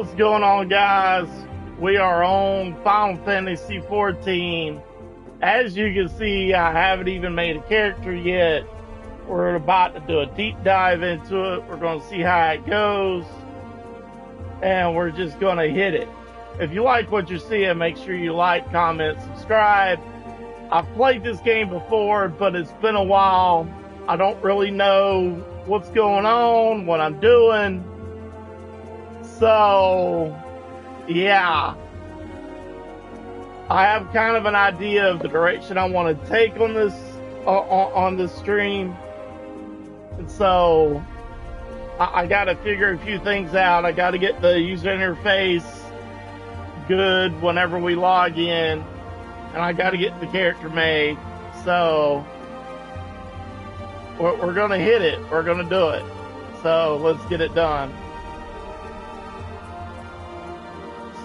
What's going on, guys? We are on Final Fantasy XIV. As you can see, I haven't even made a character yet. We're about to do a deep dive into it. We're going to see how it goes, and we're just going to hit it. If you like what you're seeing, make sure you like, comment, subscribe. I've played this game before, but it's been a while. I don't really know what's going on, what I'm doing. So, yeah, I have kind of an idea of the direction I want to take on this stream, and so I got to figure a few things out. I got to get the user interface good whenever we log in, and I got to get the character made. So we're gonna hit it. We're gonna do it. So let's get it done.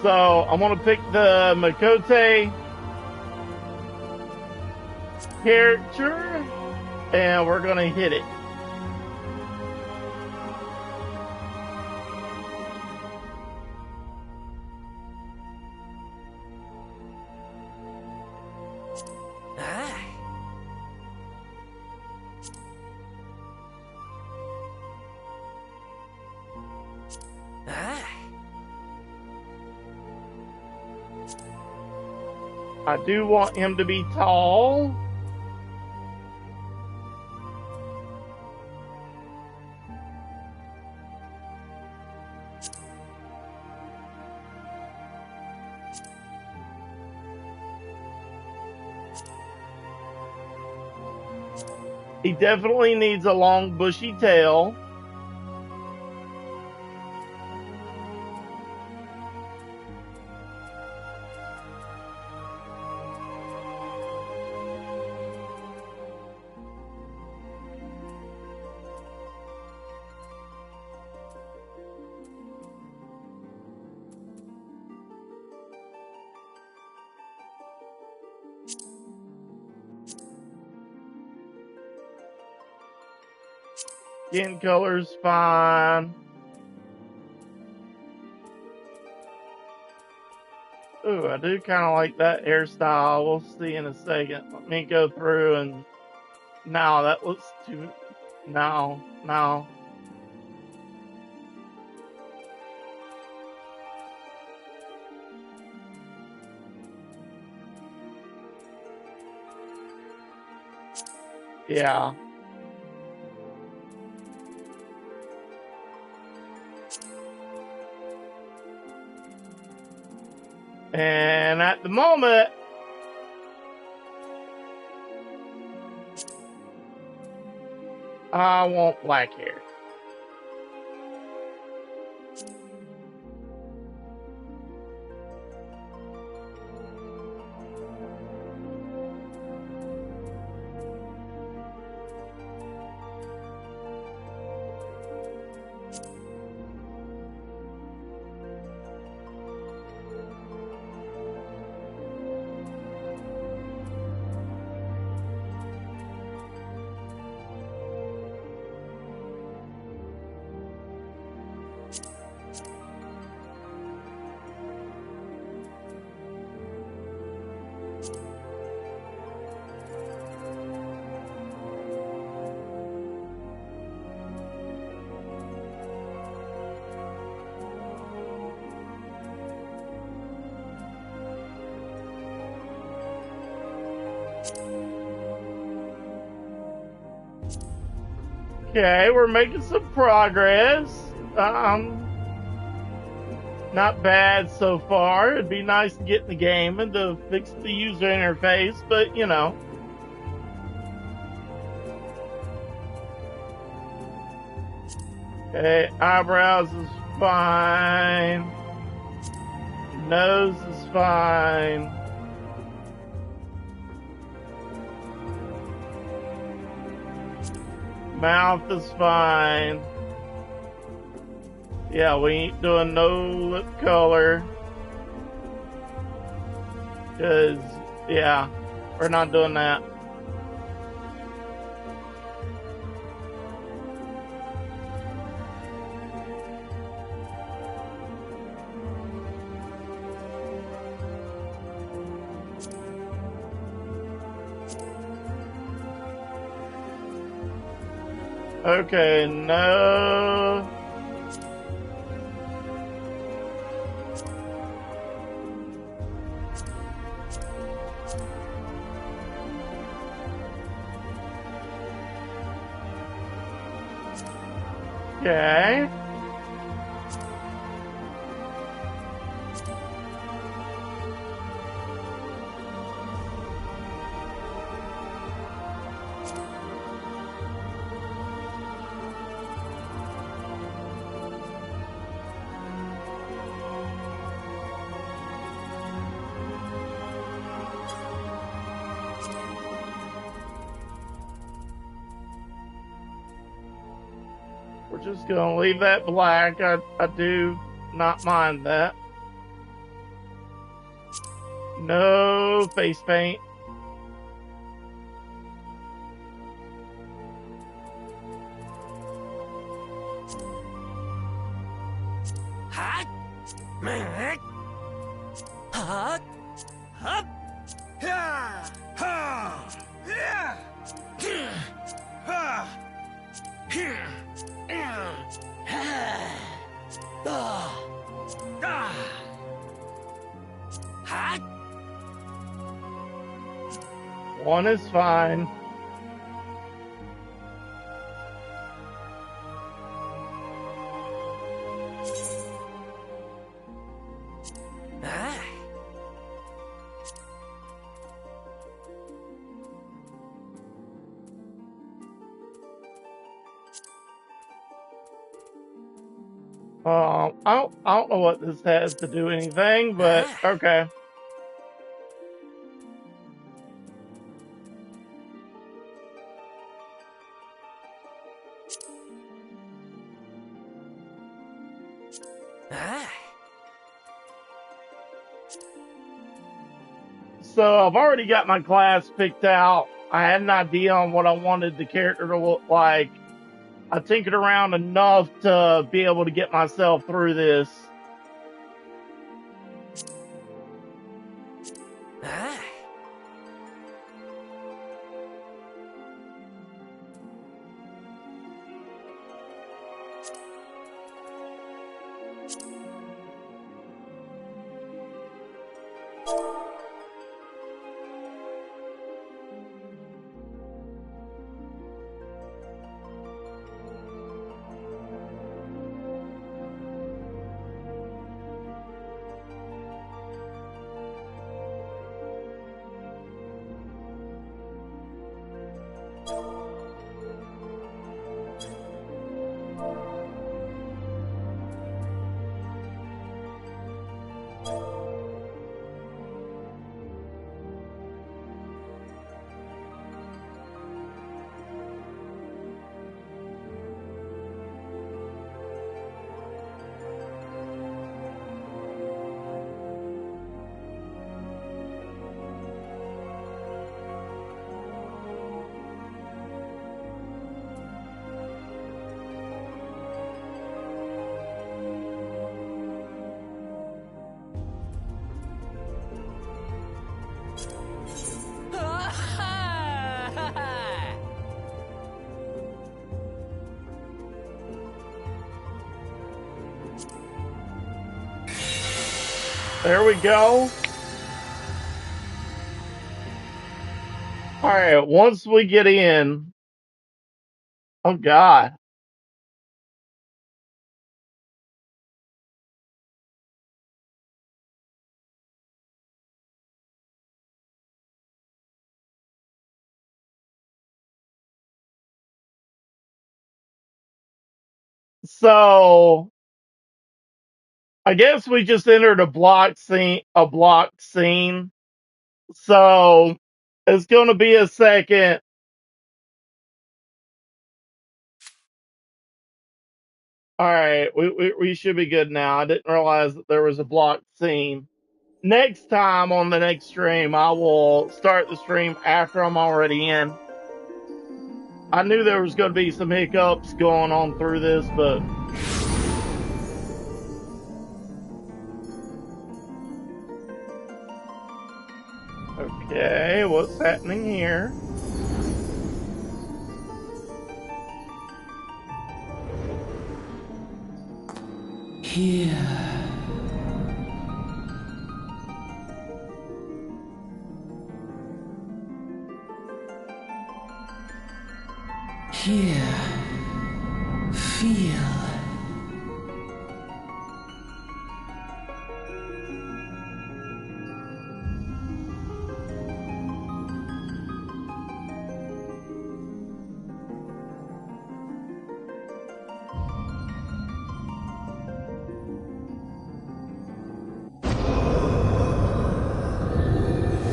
So I'm going to pick the Makote character, and we're going to hit it. I do want him to be tall. He definitely needs a long, bushy tail. Skin color's fine. Ooh, I do kind of like that hairstyle. We'll see in a second. Let me go through and... No, that looks too... No. Yeah. And at the moment, I want black hair. Okay, we're making some progress. Not bad so far. It'd be nice to get in the game and to fix the user interface, but you know. Okay, eyebrows is fine. Nose is fine. Mouth is fine. Yeah, we ain't doing no lip color. Cause, yeah, we're not doing that. Okay, no. Okay. We're just gonna leave that black. I do not mind that. No face paint. Hot. Hot. Hop. Ha. Ha. Yeah. Ha. Hot. One is fine. I don't know what this has to do anything, but okay. So I've already got my class picked out. I had an idea on what I wanted the character to look like. I tinkered around enough to be able to get myself through this. There we go. All right, once we get in, oh God. So I guess we just entered a block scene, So it's going to be a second. All right, we should be good now. I didn't realize that there was a blocked scene. Next time on the next stream, I will start the stream after I'm already in. I knew there was going to be some hiccups going on through this, but okay, what's happening here? Here. Here. Feel.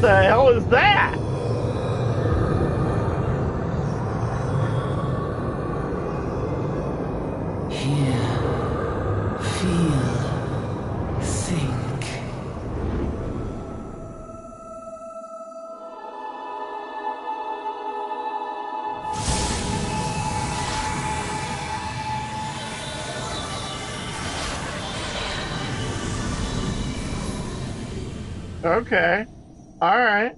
The hell is that? Hear, feel, think. Okay. All right.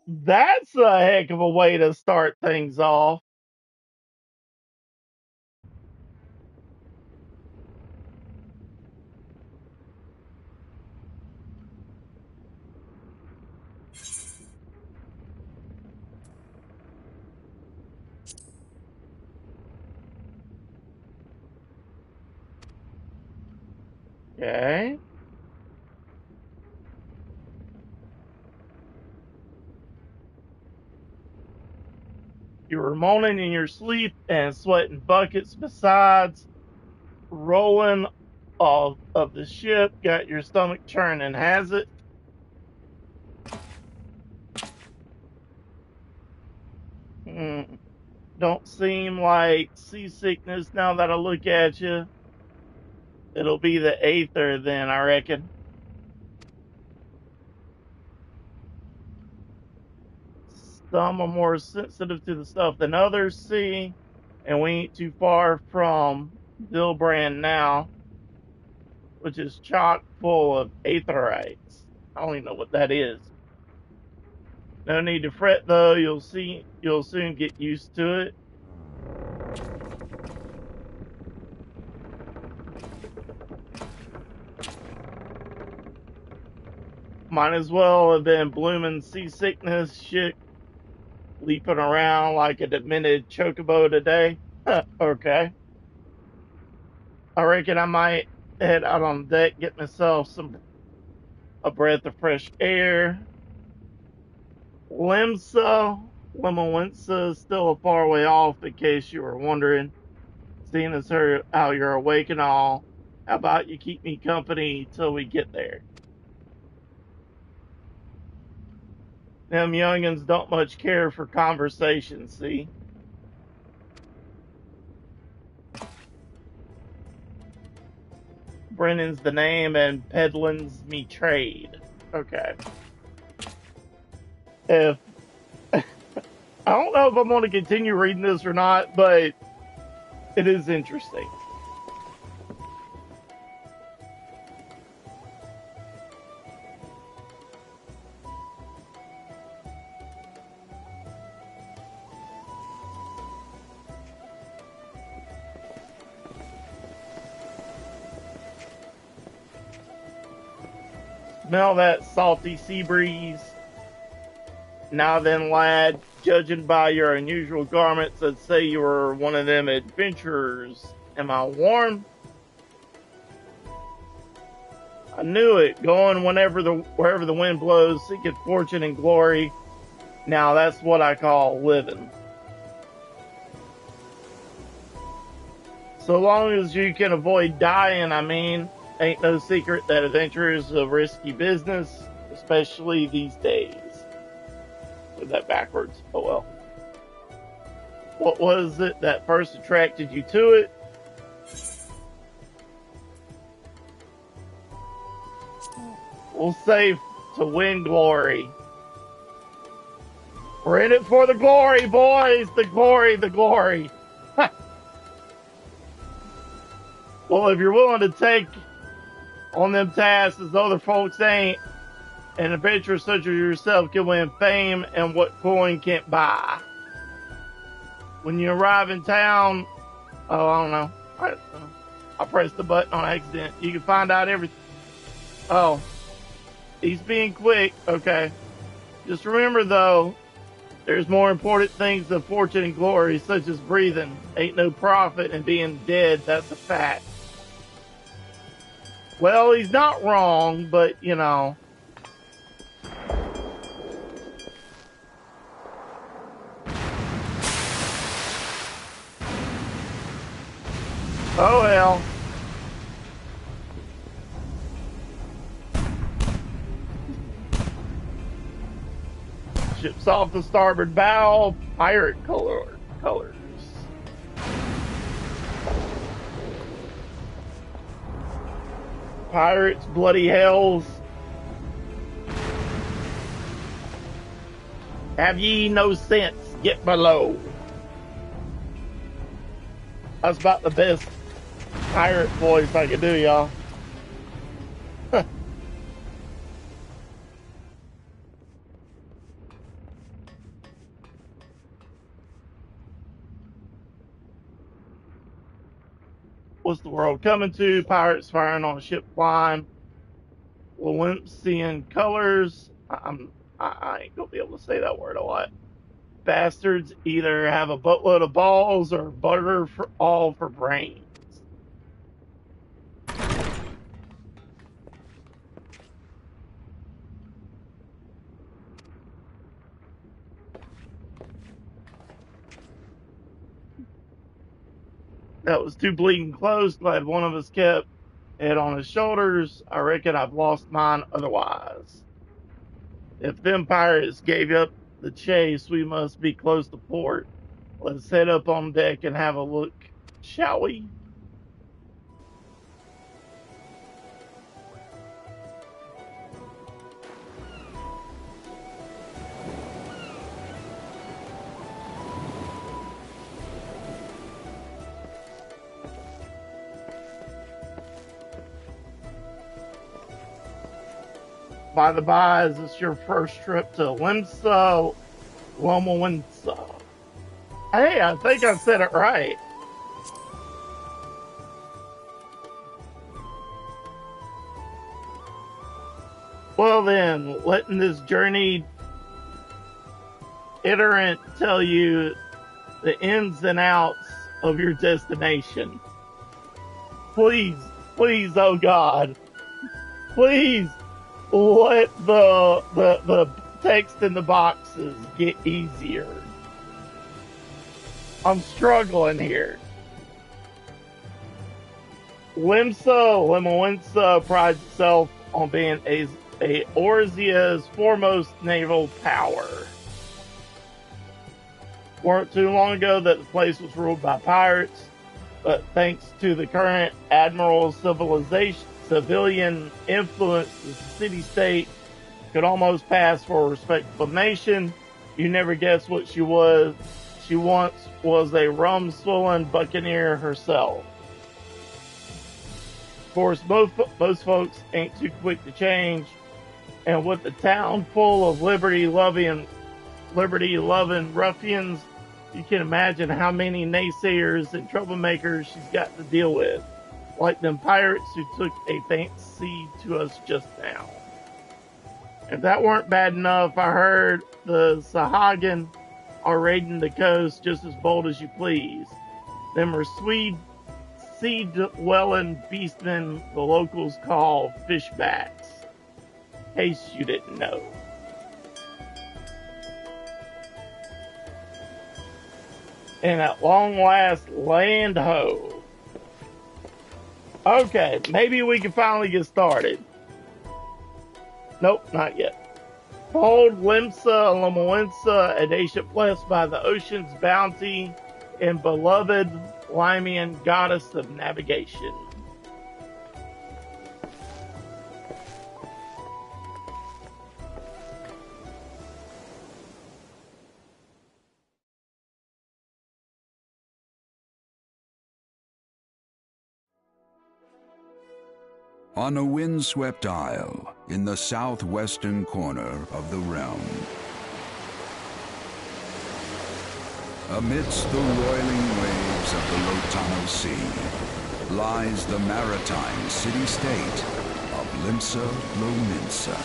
That's a heck of a way to start things off. Okay. You were moaning in your sleep and sweating buckets besides rolling of the ship got your stomach churning, has it? Don't seem like seasickness now that I look at you. It'll be the aether then, I reckon. Some are more sensitive to the stuff than others see, and we ain't too far from Dilbrand now, which is chock full of aetherites. I don't even know what that is. No need to fret though, you'll soon get used to it. Might as well have been blooming seasickness shit leaping around like a demented chocobo today. Okay. I reckon I might head out on deck, get myself a breath of fresh air. Limawinsa is still a far way off in case you were wondering. Seeing as how you're awake and all, how about you keep me company till we get there? Them youngins don't much care for conversation, see? Brennan's the name and Pedlin's me trade. Okay. If I don't know if I'm going to continue reading this or not, but it is interesting. Smell that salty sea breeze. Now then, lad, judging by your unusual garments, I'd say you were one of them adventurers. Am I warm? I knew it. Going wherever the wind blows, seeking fortune and glory. Now that's what I call living. So long as you can avoid dying, I mean, ain't no secret that adventure is a risky business, especially these days. Put that backwards. Oh well. What was it that first attracted you to it? We'll say to win glory. We're in it for the glory, boys! The glory, the glory! Well, if you're willing to take on them tasks as other folks ain't, an adventurer such as yourself can win fame and what coin can't buy. When you arrive in town, oh, I don't know. I pressed the button on accident. You can find out everything. Oh, he's being quick. Okay. Just remember, though, there's more important things than fortune and glory, such as breathing. Ain't no profit in being dead. That's a fact. Well, he's not wrong, but, you know. Oh, hell. Ship's off the starboard bow. Pirate colors. Pirates, bloody hells. Have ye no sense? Get below. That's about the best pirate voice I can do, y'all. What's the world coming to? Pirates firing on a ship flying. Lawrentian colors. I ain't gonna be able to say that word a lot. Bastards either have a buttload of balls or butter for all for brains. That was too bleeding close. Glad one of us kept head on his shoulders. I reckon I've lost mine otherwise. If them pirates gave up the chase, we must be close to port. Let's head up on deck and have a look, shall we? By the by, is this your first trip to Limsa, Lomawinsa? Hey, I think I said it right. Well then, letting this journey iterant tell you the ins and outs of your destination. Please, please, oh God, please let the text in the boxes get easier. I'm struggling here. Limawinsa prides itself on being a Orzia's foremost naval power. Weren't too long ago that the place was ruled by pirates, but thanks to the current admiral's civilian influence, the city-state could almost pass for a respectable nation. You never guess what she was. She once was a rum-swilling buccaneer herself. Of course, most folks ain't too quick to change, and with the town full of liberty-loving ruffians, you can imagine how many naysayers and troublemakers she's got to deal with, like them pirates who took a fancy to us just now. If that weren't bad enough, I heard the Sahagin are raiding the coast just as bold as you please. Them are sea-dwelling beastmen the locals call fishbacks. In case you didn't know. And at long last, land ho. Okay, maybe we can finally get started. Nope, not yet. Bold Limsa Lomawinsa, a nation blessed by the ocean's bounty and beloved Lymian goddess of navigation. On a windswept isle in the southwestern corner of the realm, amidst the roiling waves of the Lotano Sea, lies the maritime city-state of Limsa Lominsa.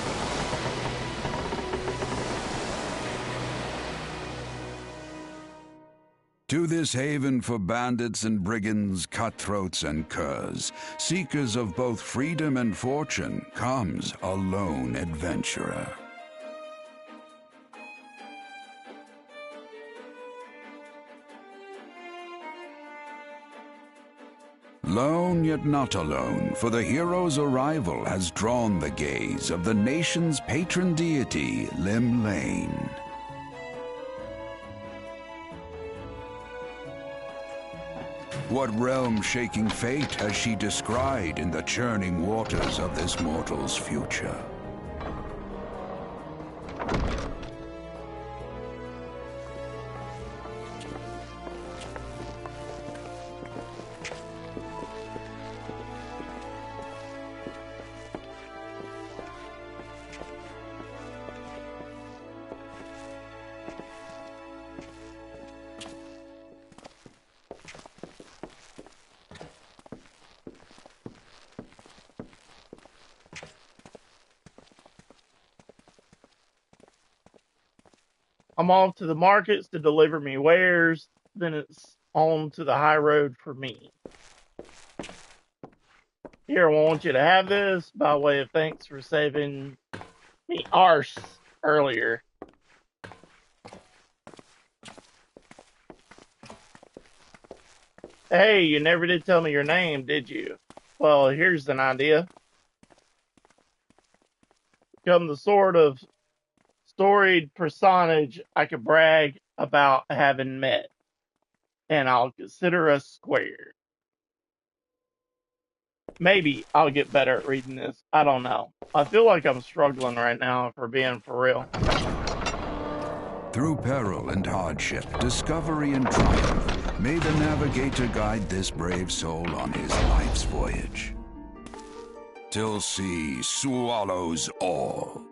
To this haven for bandits and brigands, cutthroats and curs, seekers of both freedom and fortune, comes a lone adventurer. Lone yet not alone, for the hero's arrival has drawn the gaze of the nation's patron deity, Lim Lane. What realm-shaking fate has she descried in the churning waters of this mortal's future? I'm off to the markets to deliver me wares, then it's on to the high road for me. Here, I want you to have this by way of thanks for saving me arse earlier. Hey, you never did tell me your name, did you? Well, here's an idea. Become the sort of storied personage I could brag about having met, and I'll consider us squared. Maybe I'll get better at reading this. I don't know. I feel like I'm struggling right now, if we're being for real. Through peril and hardship, discovery and triumph, may the navigator guide this brave soul on his life's voyage, till sea swallows all.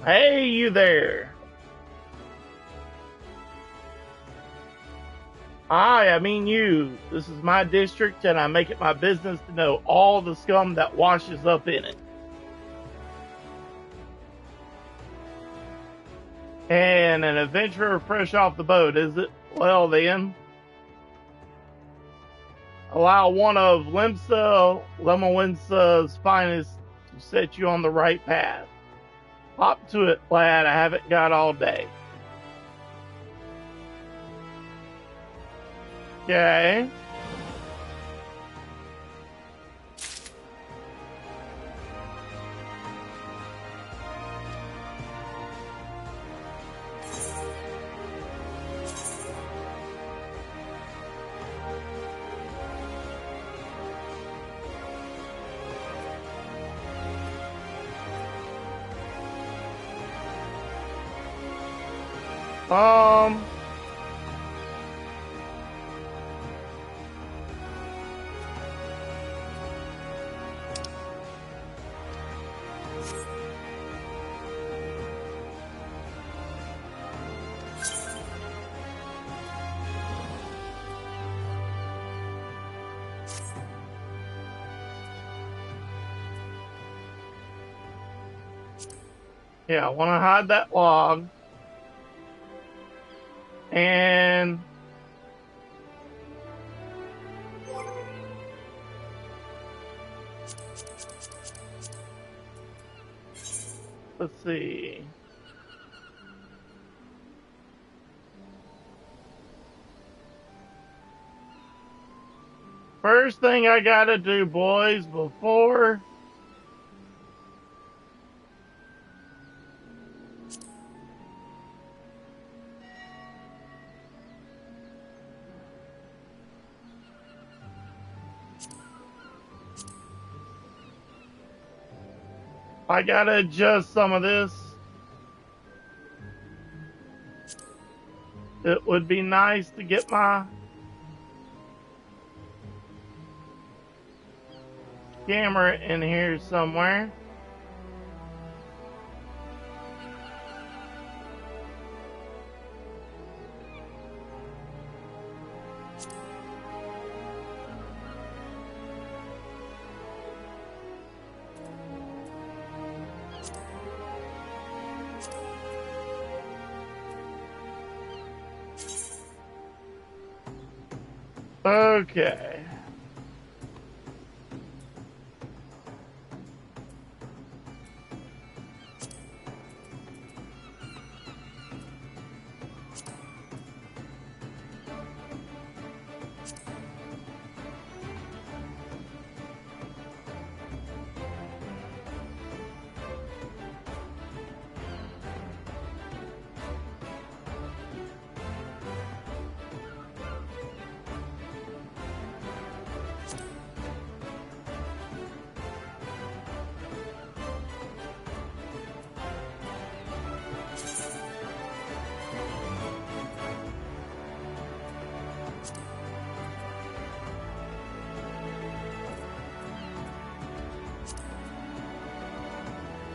Hey, you there. I mean you. This is my district, and I make it my business to know all the scum that washes up in it. And an adventurer fresh off the boat, is it? Well then, allow one of Lemawinsa's finest to set you on the right path. Hop to it, lad. I haven't got all day. Okay. Um, Yeah, I want to hide that log. And let's see. First thing I gotta do, boys, before I gotta adjust some of this. It would be nice to get my camera in here somewhere. Okay.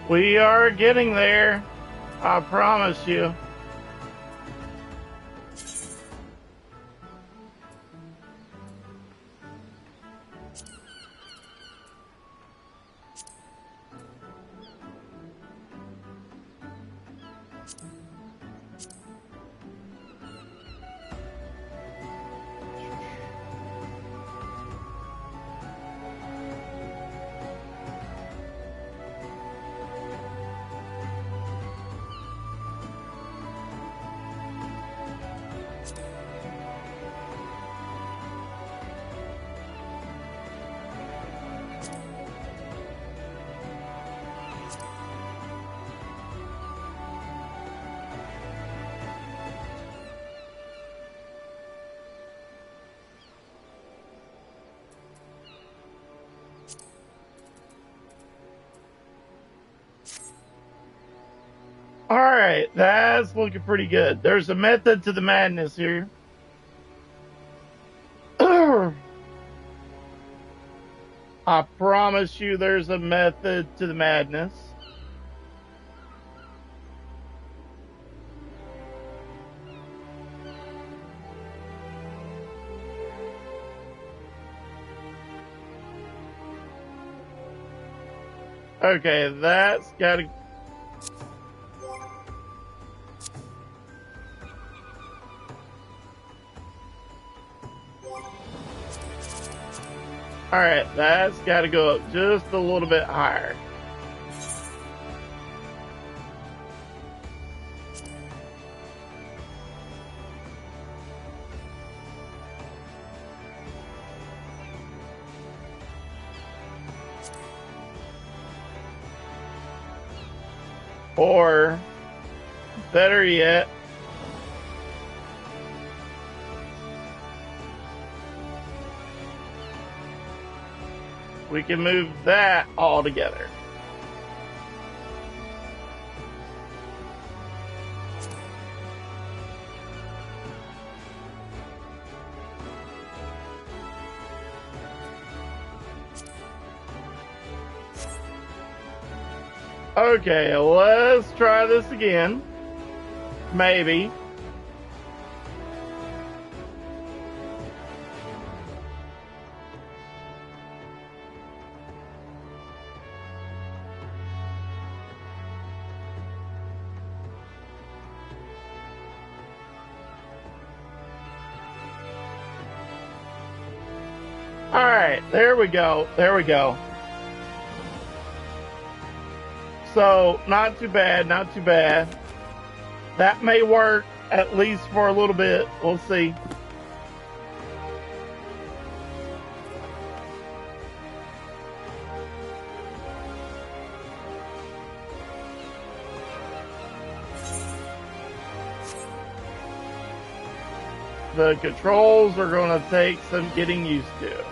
We are getting there. I promise you. All right, that's looking pretty good. There's a method to the madness here. I promise you there's a method to the madness. Okay, that's gotta... Alright, that's gotta go up just a little bit higher. Or, better yet, we can move that all together. Okay, let's try this again. Maybe. All right, there we go. There we go. So, not too bad, not too bad. That may work, at least for a little bit. We'll see. The controls are going to take some getting used to.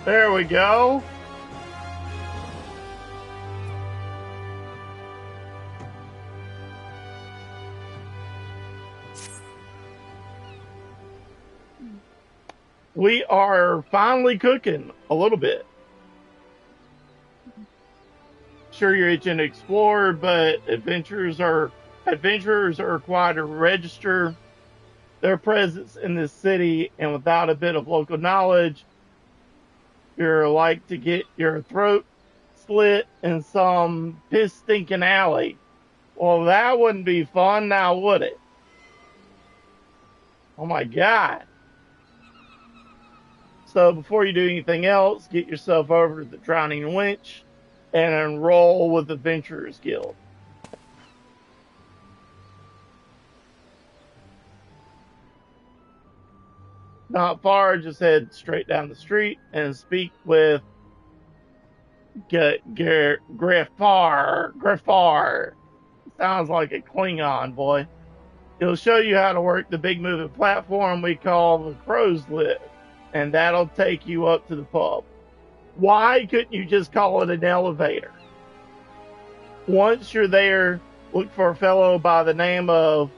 There we go. We are finally cooking a little bit. Sure, you're itching to explore, but adventurers are required to register their presence in this city, and without a bit of local knowledge, you're like to get your throat slit in some piss-stinking alley. Well, that wouldn't be fun now, would it? Oh my God. So before you do anything else, get yourself over to the Drowning Winch and enroll with the Adventurers Guild. Not far, just head straight down the street and speak with Griffar. Sounds like a Klingon, boy. He'll show you how to work the big moving platform we call the Crow's Lift, and that'll take you up to the pub. Why couldn't you just call it an elevator? Once you're there, look for a fellow by the name of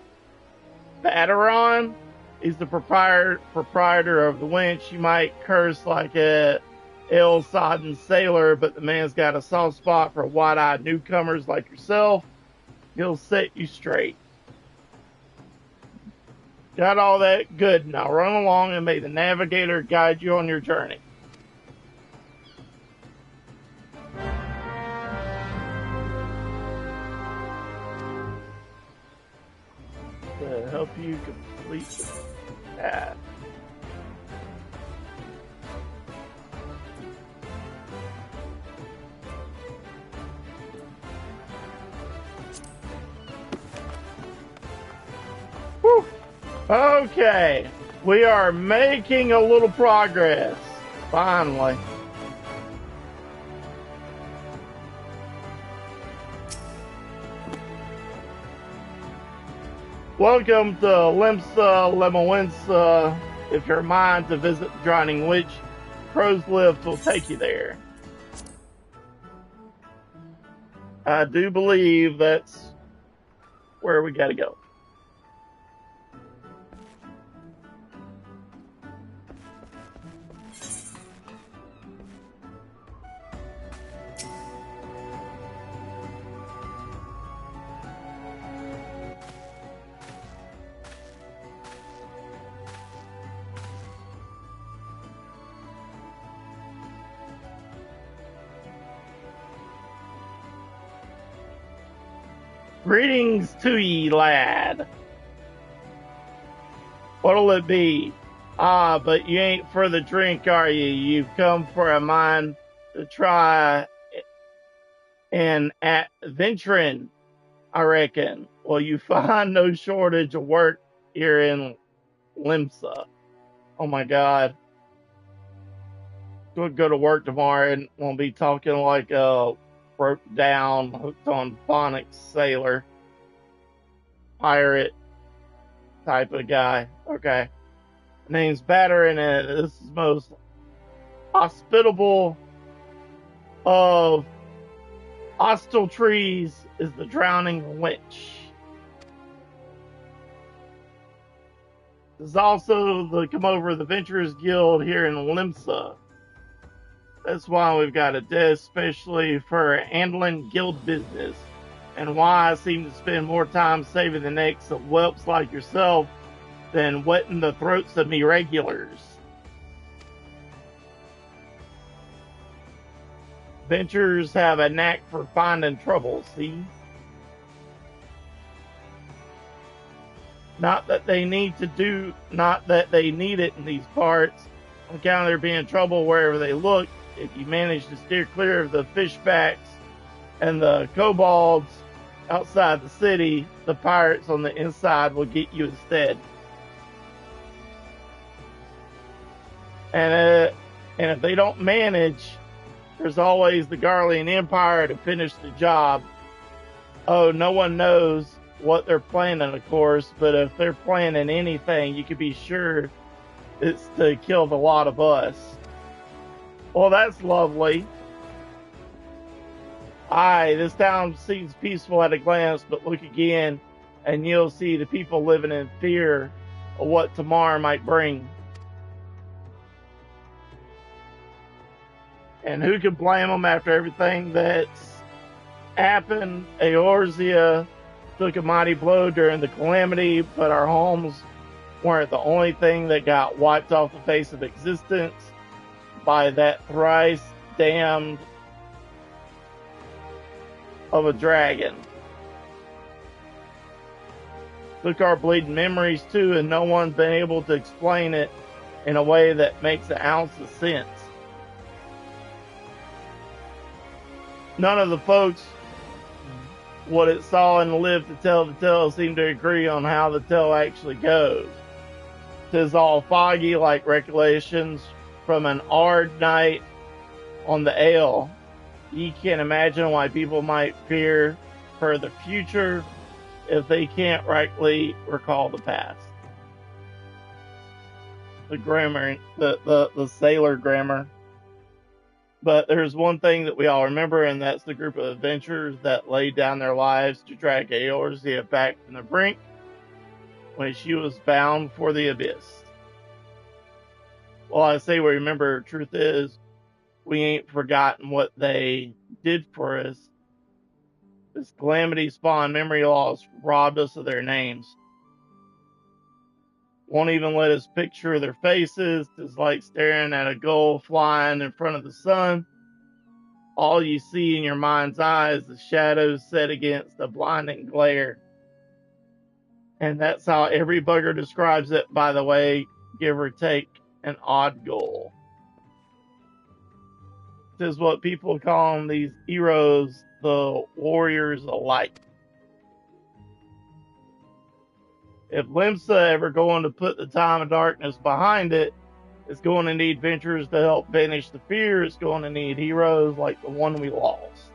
Bateron. He's the proprietor of the winch. You might curse like a ill-sodden sailor, but the man's got a soft spot for wide-eyed newcomers like yourself. He'll set you straight. Got all that? Good. Now run along and may the navigator guide you on your journey. To help you complete the path. Whew. Okay, we are making a little progress, finally. Welcome to Limsa Lemowinsa. If you're in mind to visit the Drowning Witch, Crow's Lift will take you there. I do believe that's where we gotta go. Greetings to ye, lad. What'll it be? Ah, but you ain't for the drink, are you? You've come for a mind to try and adventuring, I reckon. Well, you find no shortage of work here in Limsa. Oh my God. We'll go to work tomorrow and we'll be talking like a broke down, hooked on phonics sailor, pirate type of guy. Okay. Name's Batter, and this is most hospitable of hostile trees is the Drowning Winch. There's also the Come Over the Adventurers Guild here in Limsa. That's why we've got a desk especially for handling guild business, and why I seem to spend more time saving the necks of whelps like yourself than wetting the throats of me regulars. Ventures have a knack for finding trouble, see? Not that they need it in these parts. On account of there being trouble wherever they look, if you manage to steer clear of the fishbacks and the kobolds outside the city, the pirates on the inside will get you instead. And if they don't manage, there's always the Garlean Empire to finish the job. Oh, no one knows what they're planning, of course, but if they're planning anything, you can be sure it's to kill the lot of us. Well, that's lovely. Aye, this town seems peaceful at a glance, but look again, and you'll see the people living in fear of what tomorrow might bring. And who can blame them after everything that's happened? Eorzea took a mighty blow during the calamity, but our homes weren't the only thing that got wiped off the face of existence by that thrice damned of a dragon. Took our bleeding memories too, and no one's been able to explain it in a way that makes an ounce of sense. None of the folks what it saw and lived to tell the tale seem to agree on how the tale actually goes. 'Tis all foggy like recollections from an hard night on the ale. Ye can't imagine why people might fear for the future if they can't rightly recall the past. The grammar, the sailor grammar. But there's one thing that we all remember, and that's the group of adventurers that laid down their lives to drag Eorzea back from the brink when she was bound for the abyss. Well, I say we remember, truth is, we ain't forgotten what they did for us. This calamity spawned memory loss robbed us of their names. Won't even let us picture their faces. It's like staring at a gull flying in front of the sun. All you see in your mind's eye is the shadows set against the blinding glare. And that's how every bugger describes it, by the way, give or take an odd goal. This is what people call these heroes, the warriors of light. If Limsa ever going to put the time of darkness behind it, it's going to need ventures to help banish the fear. It's going to need heroes like the one we lost.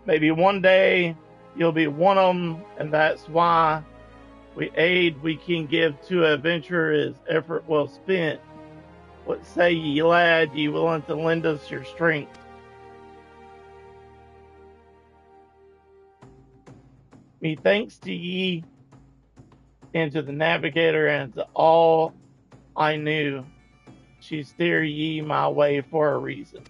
Maybe one day you'll be one of them, and that's why aid we can give to an adventurer is effort well spent. What say ye, lad, ye willing to lend us your strength? Me thanks to ye and to the navigator and to all I knew. She steer ye my way for a reason.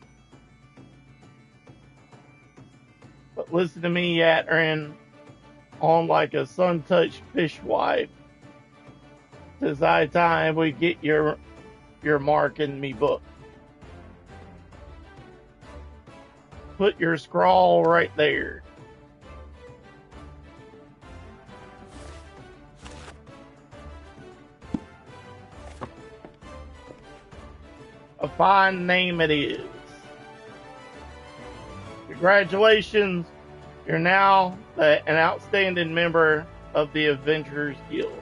But listen to me, Yatrin, on like a sun-touched fishwife. 'Tis high time we get your mark in me book. Put your scrawl right there. A fine name it is. Congratulations, you're now an outstanding member of the Adventurers Guild.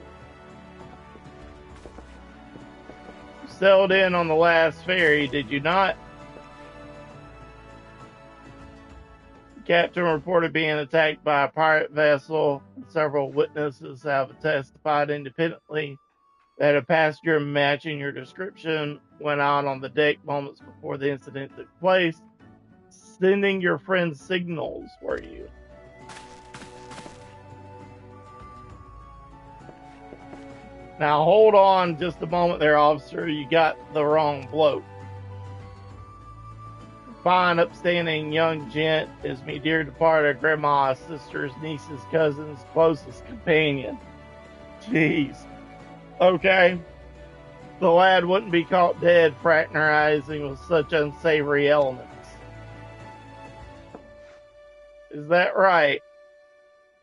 You sailed in on the last ferry, did you not? The captain reported being attacked by a pirate vessel, and several witnesses have testified independently that a passenger matching your description went out on the deck moments before the incident took place, sending your friends signals for you. Now hold on just a moment there, officer. You got the wrong bloke. Fine, upstanding young gent is me dear departed grandma, sister's, niece's, cousin's, closest companion. Jeez. Okay. the lad wouldn't be caught dead fraternizing with such unsavory elements. Is that right?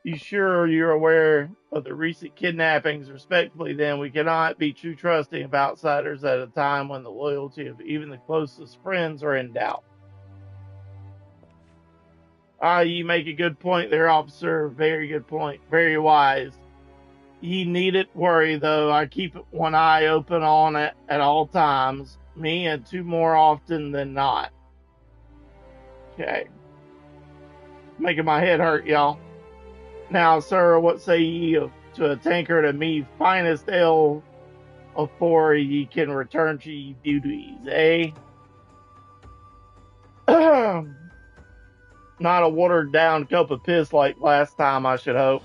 You sure you're aware of the recent kidnappings? Respectfully, then, we cannot be too trusting of outsiders at a time when the loyalty of even the closest friends are in doubt. You make a good point there, officer. Very good point. Very wise. Ye needn't worry, though. I keep one eye open on it at all times. Me and two more often than not. Okay. Making my head hurt, y'all. Now, sir, what say ye to a tankard of me finest ale afore ye can return to ye duties, eh? Not a watered down cup of piss like last time, I should hope.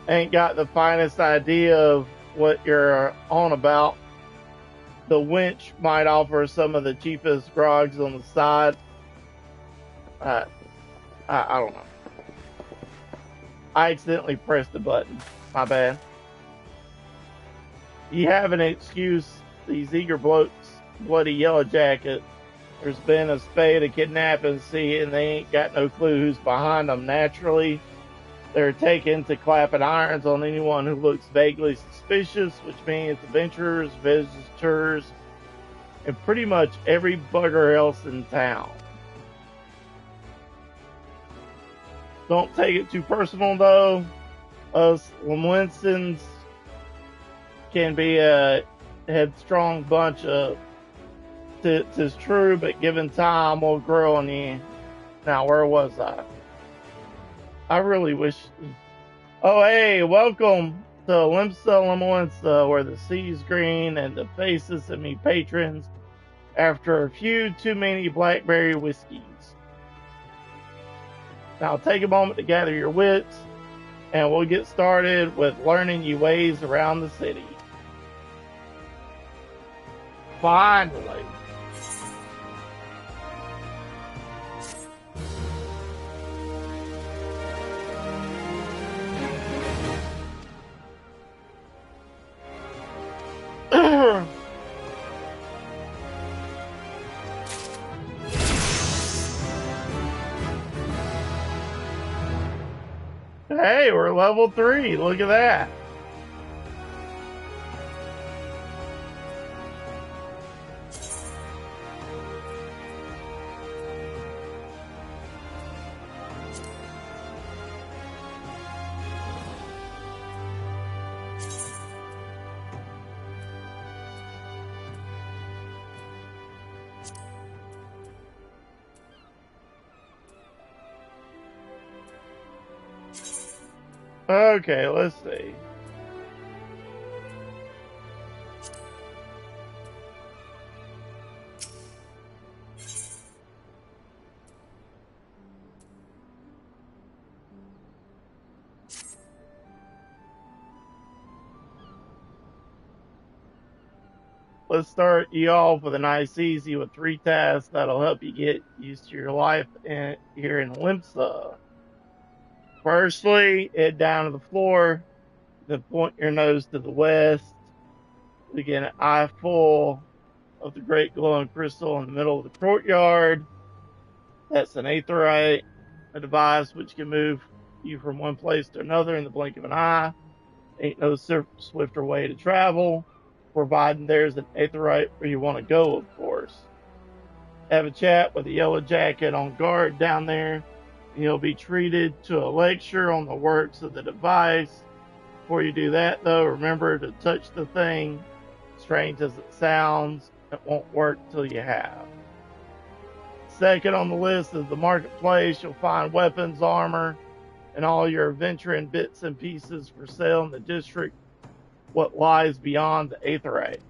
Ain't got the finest idea of what you're on about. The wench might offer some of the cheapest grogs on the side. I don't know. I accidentally pressed the button. My bad. You have an excuse, these eager blokes, bloody yellow jacket. There's been a spate of kidnapping, see, and they ain't got no clue who's behind them. Naturally, they're taken to clapping irons on anyone who looks vaguely suspicious, which means adventurers, visitors, and pretty much every bugger else in town. Don't take it too personal, though. Us Lemwinsons can be a headstrong bunch of... Tis true, but given time, we'll grow on you. Now, where was I? I really wish... Oh, hey, welcome to Limsa Lemwinsa, where the sea's green and the faces of me patrons after a few too many blackberry whiskeys. Now take a moment to gather your wits, and we'll get started with learning you ways around the city. Finally. Hey, we're level 3. Look at that. Okay, let's see. Let's start you off with a nice easy with 3 tasks that'll help you get used to your life here in Limsa. Firstly, head down to the floor, then point your nose to the west. You get an eye full of the great glowing crystal in the middle of the courtyard. That's an aetheryte, a device which can move you from one place to another in the blink of an eye. Ain't no swifter way to travel, providing there's an aetheryte where you want to go, of course. Have a chat with the yellow jacket on guard down there. You'll be treated to a lecture on the works of the device. Before you do that, though, remember to touch the thing. Strange as it sounds, it won't work till you have. Second on the list is the marketplace. You'll find weapons, armor, and all your adventuring bits and pieces for sale in the district, what lies beyond the aetheryte.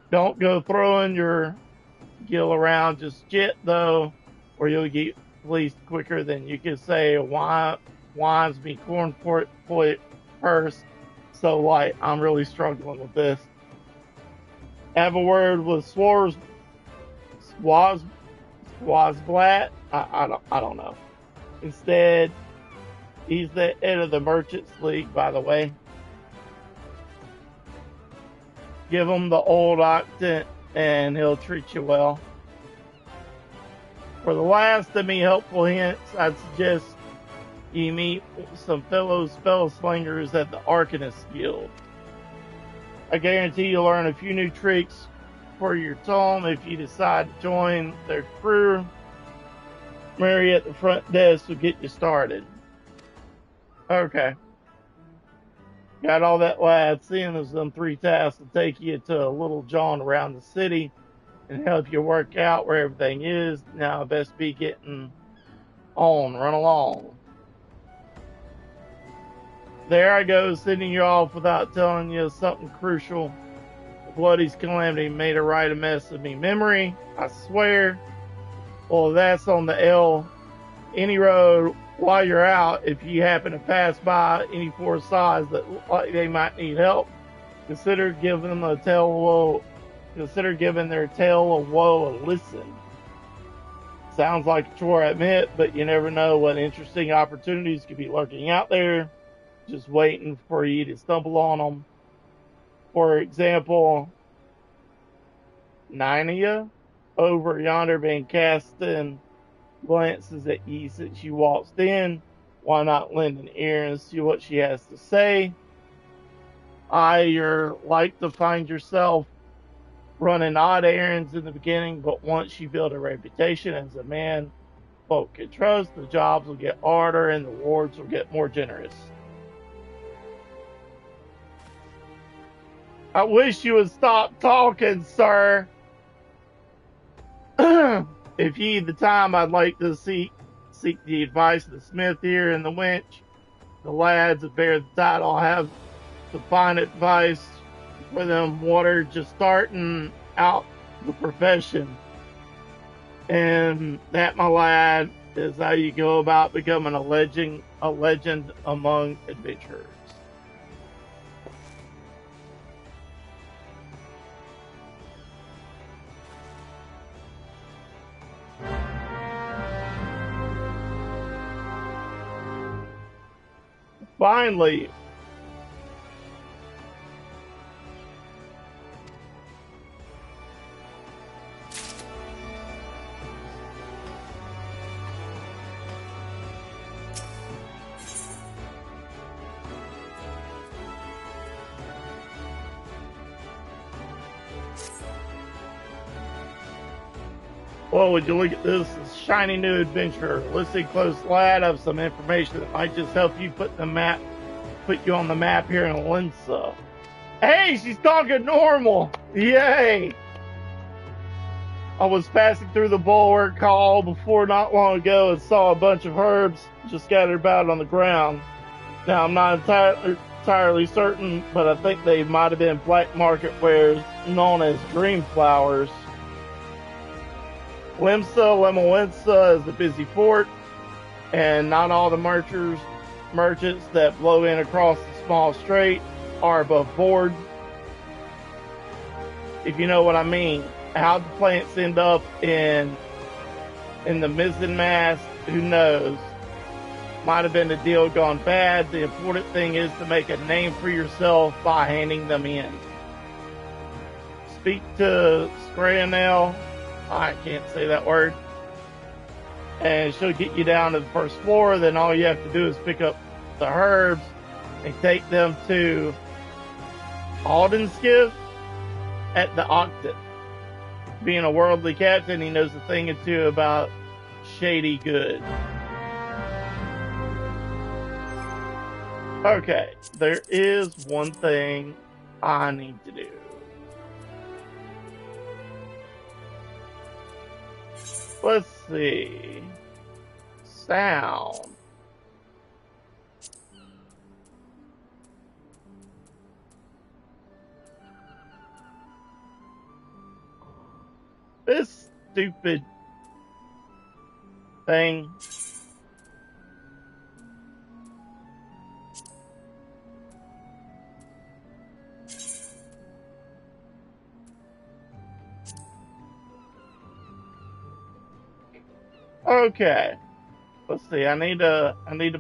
Don't go throwing your gill around just yet, though, or you'll get released quicker than you can say wines me corn purse so light. I'm really struggling with this. Have a word with Swazblat. I don't know. Instead, he's the head of the Merchants League, by the way. Give him the old octant and he'll treat you well. For the last of me helpful hints, I'd suggest you meet some fellow spell slingers at the Arcanist Guild. I guarantee you'll learn a few new tricks for your tome if you decide to join their crew. Mary at the front desk will get you started. Okay. Got all that lad. Seeing as them 3 tasks will take you to a Little John around the city and help you work out where everything is. Now best be getting on. Run along. There I go, sending you off without telling you something crucial. Bloody's calamity made a right a mess of me. Memory, I swear. Well, that's on the L. Any road while you're out, if you happen to pass by any 4 sides that look like they might need help, consider giving them a tale of woe. Consider giving their tale of woe a listen. Sounds like a chore, I admit, but you never know what interesting opportunities could be lurking out there, just waiting for you to stumble on them. For example, Nynia over yonder been casting glances at you since you waltzed in. Why not lend an ear and see what she has to say? You're like to find yourself running odd errands in the beginning, but once you build a reputation as a man folk can trust, the jobs will get harder and the rewards will get more generous. I wish you would stop talking, sir. If ye the time, I'd like to seek the advice of the smith here and the wench. The lads that bear the title have the fine advice for them what are just starting out the profession. And that, my lad, is how you go about becoming a legend among adventurers. Finally, well, would you look at this shiny new adventure? Listen close, lad. I have some information that might just help you put you on the map here in Linsa. Hey, she's talking normal. Yay! I was passing through the bulwark hall before not long ago and saw a bunch of herbs just scattered about on the ground. Now, I'm not entirely certain, but I think they might have been black market wares known as dream flowers. Lemolensa is a busy port, and not all the merchants that blow in across the small strait are above board. If you know what I mean. How the plants end up in the mizzen mast, who knows? Might have been a deal gone bad. The important thing is to make a name for yourself by handing them in. Speak to Scranell. I can't say that word. And she'll get you down to the first floor. Then all you have to do is pick up the herbs and take them to Aldenskiff at the Octant. Being a worldly captain, he knows a thing or two about shady good. Okay, there is one thing I need to do. Let's see. Sound. This stupid thing. Okay. Let's see. I need to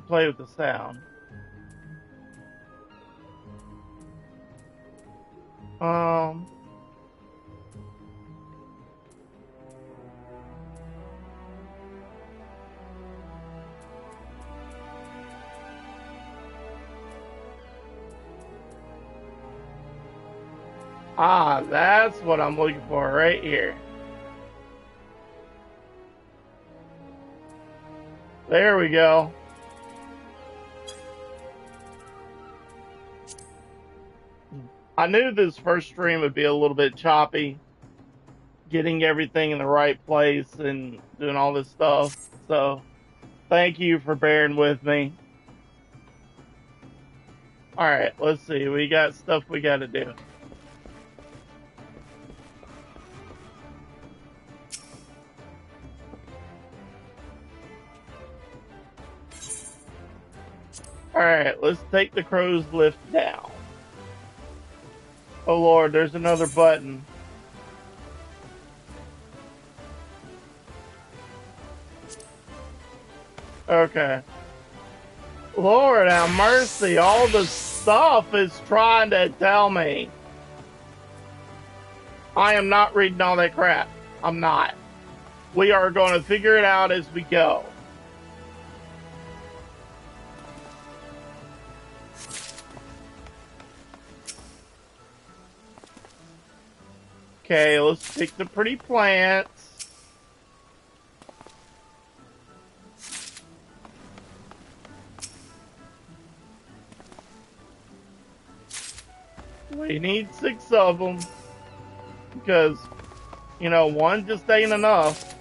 play with the sound. Um, that's what I'm looking for right here. There we go. I knew this first stream would be a little bit choppy, getting everything in the right place and doing all this stuff. So, thank you for bearing with me. Alright, let's see. We got stuff we gotta do. Alright, let's take the crow's lift down. Oh Lord, there's another button. Okay. Lord have mercy, all the stuff is trying to tell me. I am not reading all that crap. I'm not. We are going to figure it out as we go. Okay, let's pick the pretty plants. We need 6 of them. Because, you know, one just ain't enough.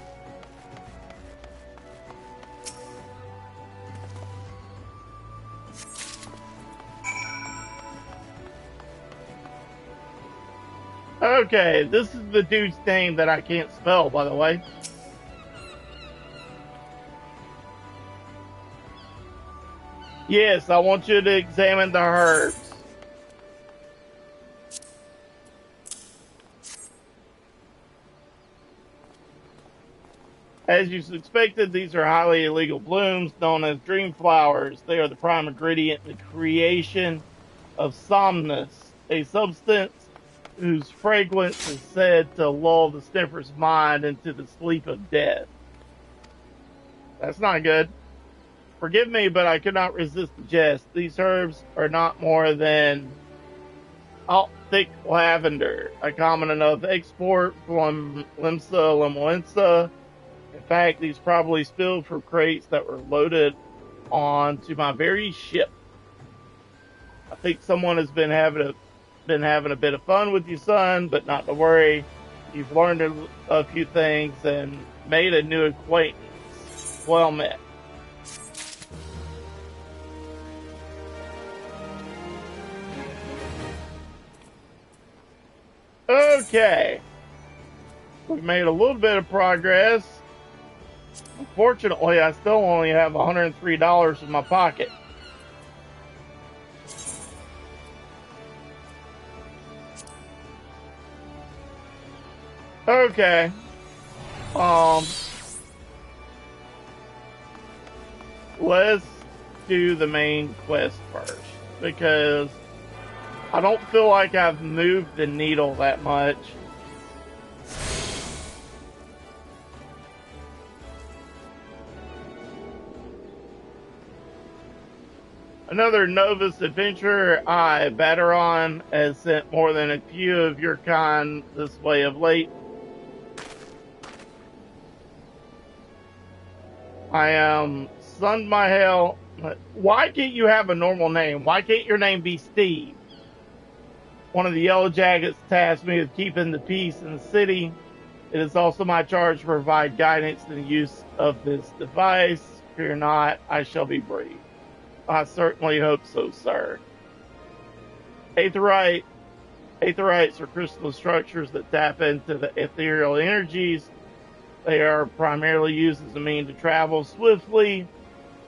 Okay, this is the dude's name that I can't spell, by the way. Yes, I want you to examine the herbs. As you suspected, these are highly illegal blooms known as dream flowers. They are the prime ingredient in the creation of somnus, a substance whose fragrance is said to lull the sniffer's mind into the sleep of death. That's not good. Forgive me, but I could not resist the jest. These herbs are not more than thick lavender, a common enough export from Limsa Limuensa. In fact, these probably spilled from crates that were loaded onto my very ship. I think someone has been having a bit of fun with you, son, but not to worry. You've learned a few things and made a new acquaintance. Well met. Okay. We've made a little bit of progress. Unfortunately, I still only have $103 in my pocket. Okay. Let's do the main quest first, because I don't feel like I've moved the needle that much. Another Novus adventurer, Bateron, has sent more than a few of your kind this way of late. I am sunned my hell. Why can't you have a normal name? Why can't your name be Steve? One of the Yellow Jackets tasked me with keeping the peace in the city. It is also my charge to provide guidance in the use of this device. Fear not, I shall be brief. I certainly hope so, sir. Aetherytes are crystal structures that tap into the ethereal energies. They are primarily used as a means to travel swiftly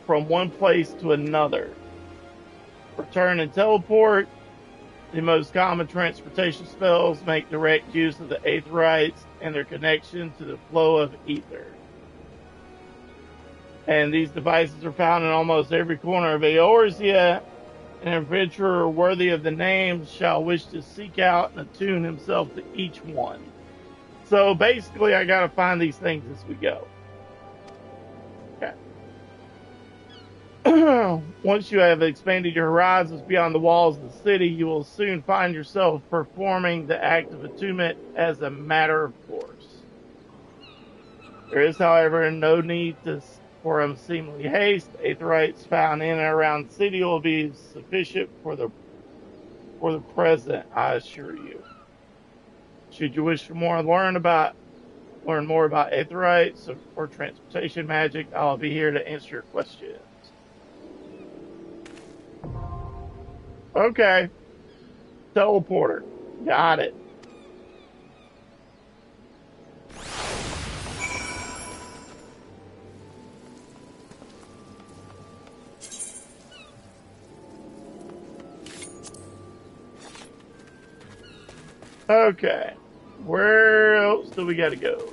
from one place to another. Return and teleport. The most common transportation spells make direct use of the Aetherytes and their connection to the flow of ether. And these devices are found in almost every corner of Eorzea. An adventurer worthy of the name shall wish to seek out and attune himself to each one. So basically, I gotta find these things as we go. Okay. Once you have expanded your horizons beyond the walls of the city, you will soon find yourself performing the act of attunement as a matter of course. There is, however, no need for unseemly haste. Aetherytes found in and around the city will be sufficient for the present, I assure you. Should you wish to learn more about Aetherytes or transportation magic, I'll be here to answer your questions. Okay. Teleporter. Got it. Okay. Where else do we gotta go?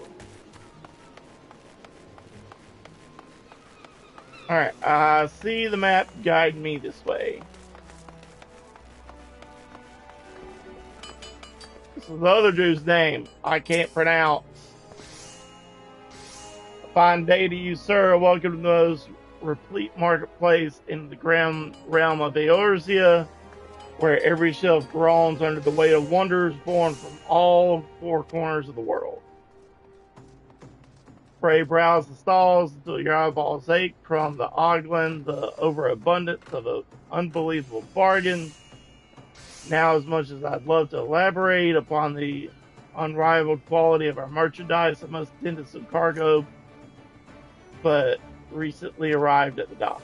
Alright, I see the map guide me this way. This is the other dude's name I can't pronounce. A fine day to you, sir. Welcome to the most replete marketplace in the grand realm of Eorzea, where every shelf groans under the weight of wonders born from all four corners of the world. Pray browse the stalls until your eyeballs ache from the ogling, the overabundance of an unbelievable bargain. Now, as much as I'd love to elaborate upon the unrivaled quality of our merchandise, I must tend to some cargo, but recently arrived at the docks.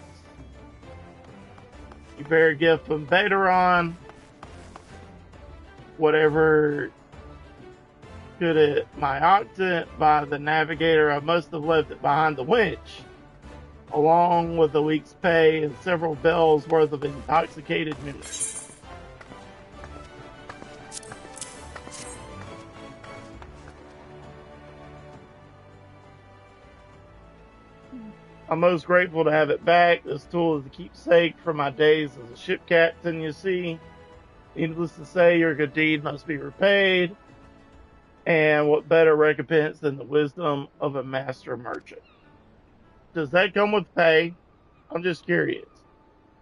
You bear a gift from Betaron. Whatever could it my octant by the navigator, I must have left it behind the winch, along with a week's pay and several bells worth of intoxicated news. I'm most grateful to have it back. This tool is a keepsake from my days as a ship captain, you see. Needless to say, your good deed must be repaid. And what better recompense than the wisdom of a master merchant? Does that come with pay? I'm just curious.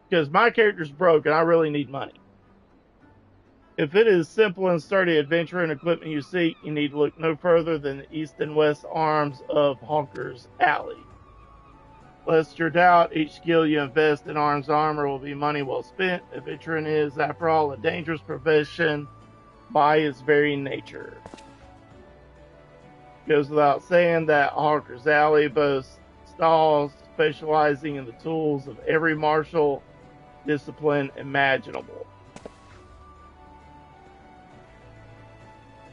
Because my character's broke and I really need money. If it is simple and sturdy adventure and equipment you seek, you need to look no further than the east and west arms of Honker's Alley. Lest your doubt, each skill you invest in arms armor will be money well spent. Adventuring is, after all, a dangerous profession by its very nature. Goes without saying that Honker's Alley boasts stalls specializing in the tools of every martial discipline imaginable.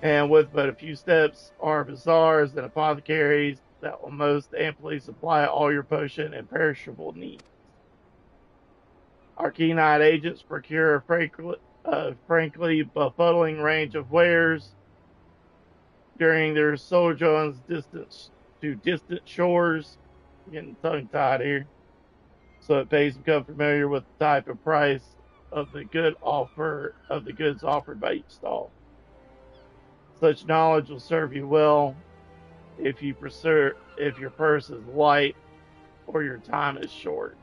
And with but a few steps are bazaars and apothecaries that will most amply supply all your potion and perishable needs. Our keen-eyed agents procure a frankly befuddling range of wares during their sojourns to distant shores. I'm getting tongue-tied here. So it pays to become familiar with the type of price of the goods offered by each stall. Such knowledge will serve you well if your purse is light or your time is short.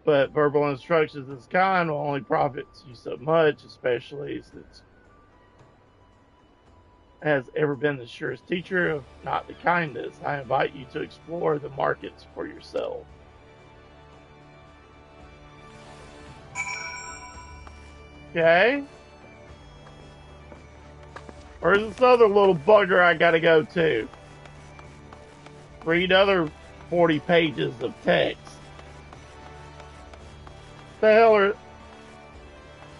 But verbal instructions of this kind will only profit you so much, especially since has ever been the surest teacher of not the kindest. I invite you to explore the markets for yourself. Okay. Where's this other little bugger I gotta go to? Read other 40 pages of text. The hell are...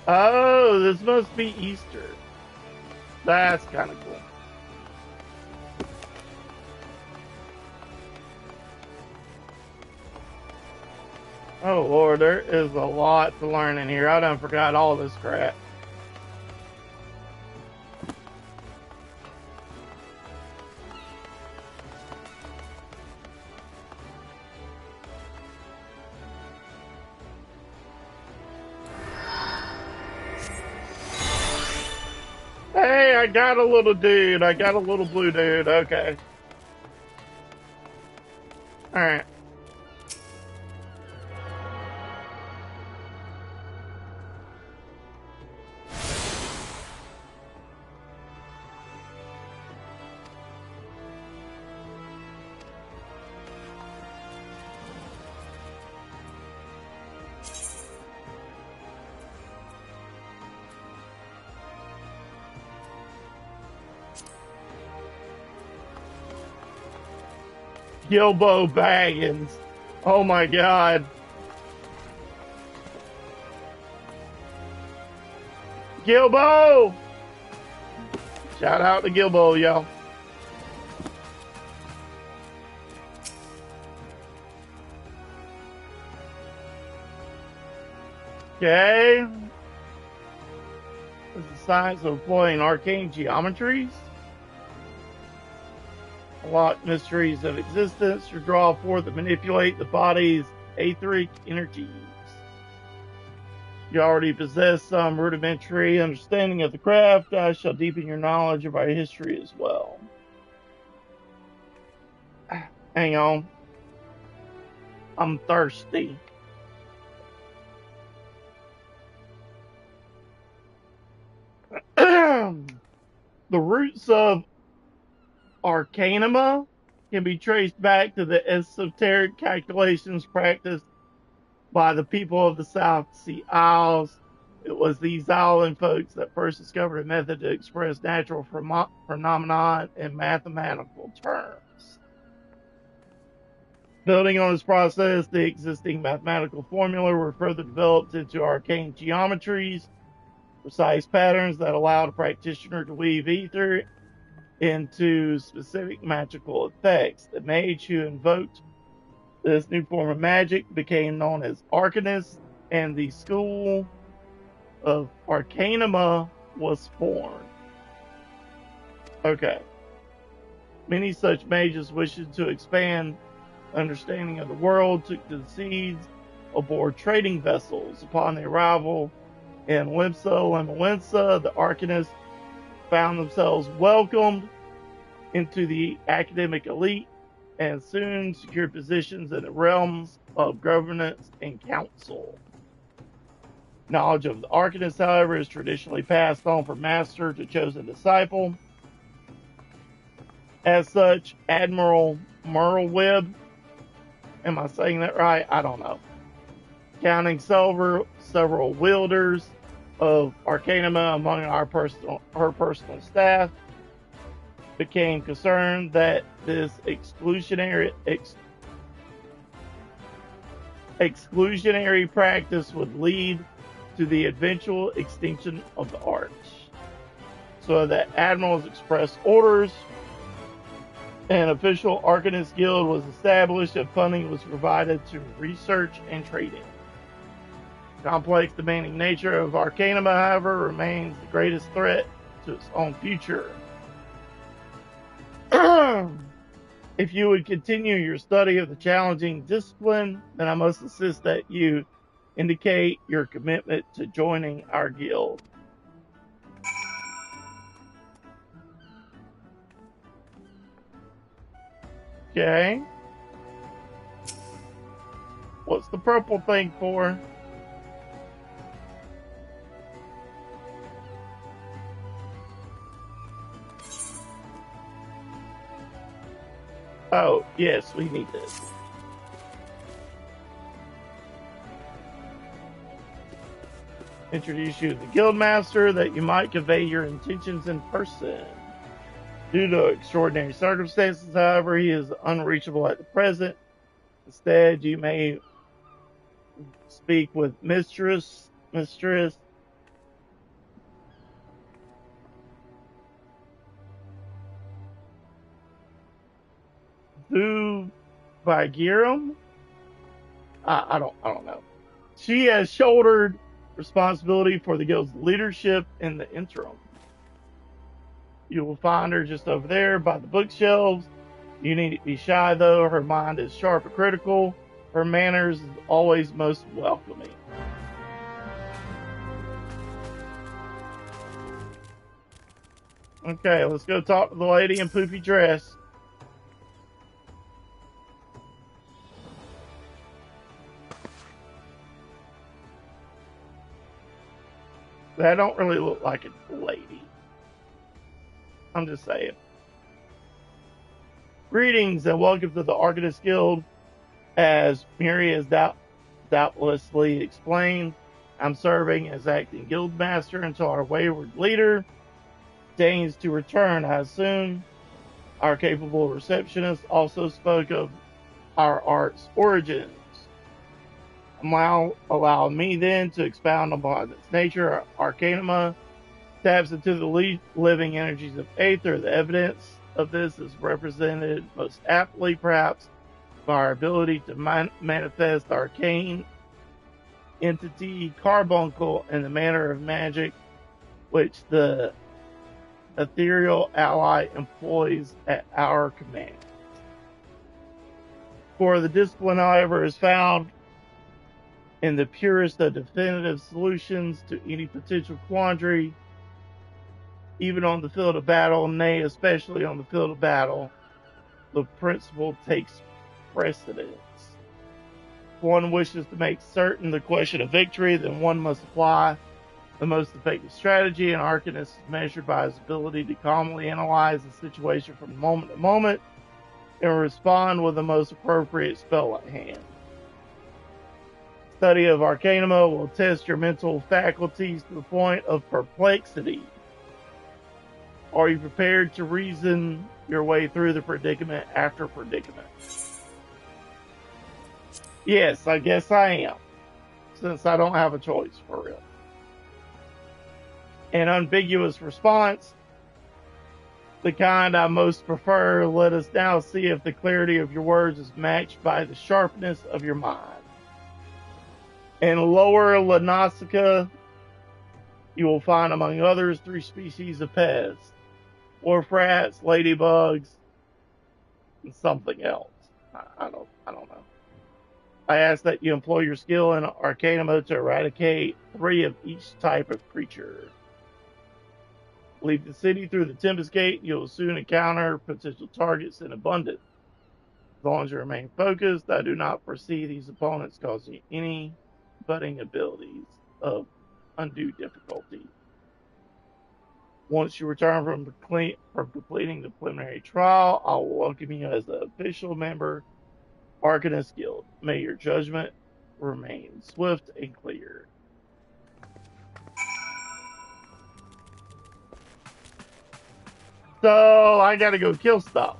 Oh, this must be Easter. That's kind of cool. Oh Lord, there is a lot to learn in here. I done forgot all this crap. I got a little dude. I got a little blue dude. Okay. Alright. Gilbo Baggins. Oh my god. Gilbo! Shout out to Gilbo, y'all. Okay. This is the science of employing arcane geometries. Unlock mysteries of existence to draw forth and manipulate the body's etheric energies. You already possess some rudimentary understanding of the craft. I shall deepen your knowledge of our history as well. Hang on. I'm thirsty. The roots of Arcanima can be traced back to the esoteric calculations practiced by the people of the South Sea Isles. It was these island folks that first discovered a method to express natural phenomena in mathematical terms. Building on this process, the existing mathematical formula were further developed into arcane geometries, precise patterns that allowed a practitioner to weave ether into specific magical effects. The mage who invoked this new form of magic became known as Arcanist, and the school of Arcanima was formed. Okay. Many such mages wishing to expand understanding of the world took to the seas aboard trading vessels. Upon the arrival in Limsa and Malensa, the Arcanists found themselves welcomed into the academic elite and soon secured positions in the realms of governance and council. Knowledge of the Arcanist, however, is traditionally passed on from master to chosen disciple. As such, Admiral Merlweb, am I saying that right? I don't know. Counting several wielders of Arcanima among her personal staff, became concerned that this exclusionary practice would lead to the eventual extinction of the arts. So that admirals expressed orders. An official Arcanist Guild was established and funding was provided to research and trading. The complex, demanding nature of Arcanima, however, remains the greatest threat to its own future. If you would continue your study of the challenging discipline, then I must insist that you indicate your commitment to joining our guild. Okay. What's the purple thing for? Oh, yes, we need this. Introduce you to the Guildmaster that you might convey your intentions in person. Due to extraordinary circumstances, however, he is unreachable at the present. Instead, you may speak with Mistress Thu Vigirum. I don't know. She has shouldered responsibility for the guild's leadership in the interim. You will find her just over there by the bookshelves. You needn't be shy, though. Her mind is sharp and critical. Her manners is always most welcoming. Okay, let's go talk to the lady in poopy dress. That don't really look like a lady. I'm just saying. Greetings and welcome to the Arcanist Guild. As Miri has doubtlessly explained, I'm serving as acting guild master until our wayward leader deigns to return. I assume our capable receptionist also spoke of our art's origins. Allow me then to expound upon its nature. Arcanima taps into the living energies of Aether. The evidence of this is represented most aptly, perhaps, by our ability to manifest arcane entity carbuncle in the manner of magic which the ethereal ally employs at our command. For the discipline, however, is found in the purest of definitive solutions to any potential quandary, even on the field of battle, nay, especially on the field of battle, the principle takes precedence. If one wishes to make certain the question of victory, then one must apply the most effective strategy. An arcanist is measured by his ability to calmly analyze the situation from moment to moment and respond with the most appropriate spell at hand. Study of Arcanima will test your mental faculties to the point of perplexity. Are you prepared to reason your way through the predicament after predicament? Yes, I guess I am, since I don't have a choice for real. An ambiguous response, the kind I most prefer. Let us now see if the clarity of your words is matched by the sharpness of your mind. In Lower Lanasica, you will find, among others, 3 species of pests: wharf rats, ladybugs, and something else. I don't know. I ask that you employ your skill in Arcanima to eradicate 3 of each type of creature. Leave the city through the Tempest Gate. You'll soon encounter potential targets in abundance. As long as you remain focused, I do not foresee these opponents causing you any budding abilities of undue difficulty. Once you return from completing the preliminary trial, I will welcome you as an official member of Arcanist Guild. May your judgment remain swift and clear. So I gotta go kill stuff.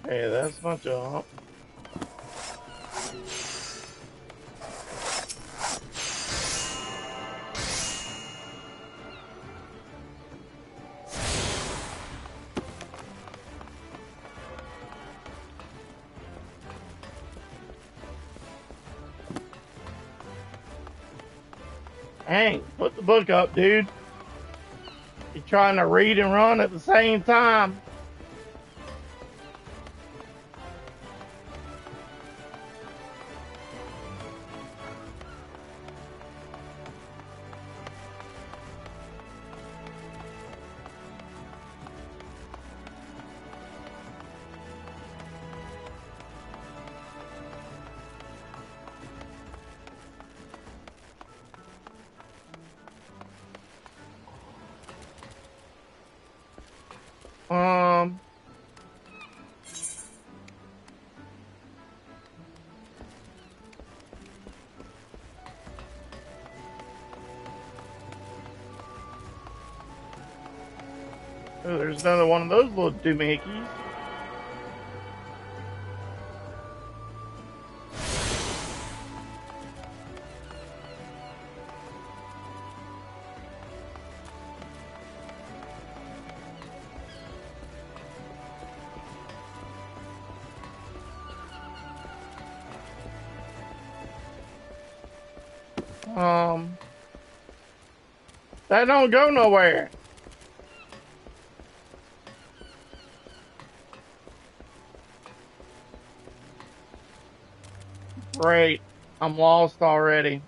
Hey, that's my job. Hey, put the book up, dude. You're trying to read and run at the same time. Oh, there's another one of those little doohickeys. That don't go nowhere. Great. I'm lost already.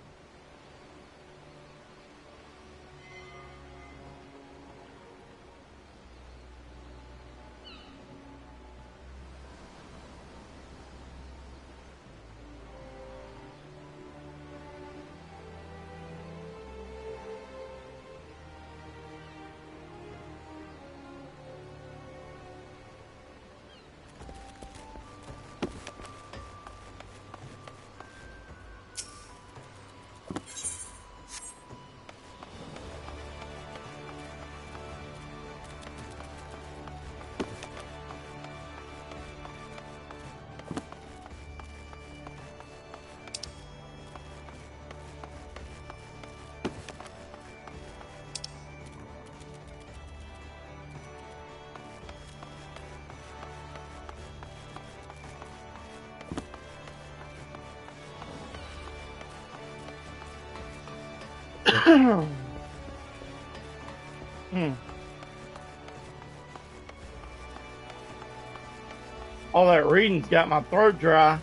All that reading's got my throat dry.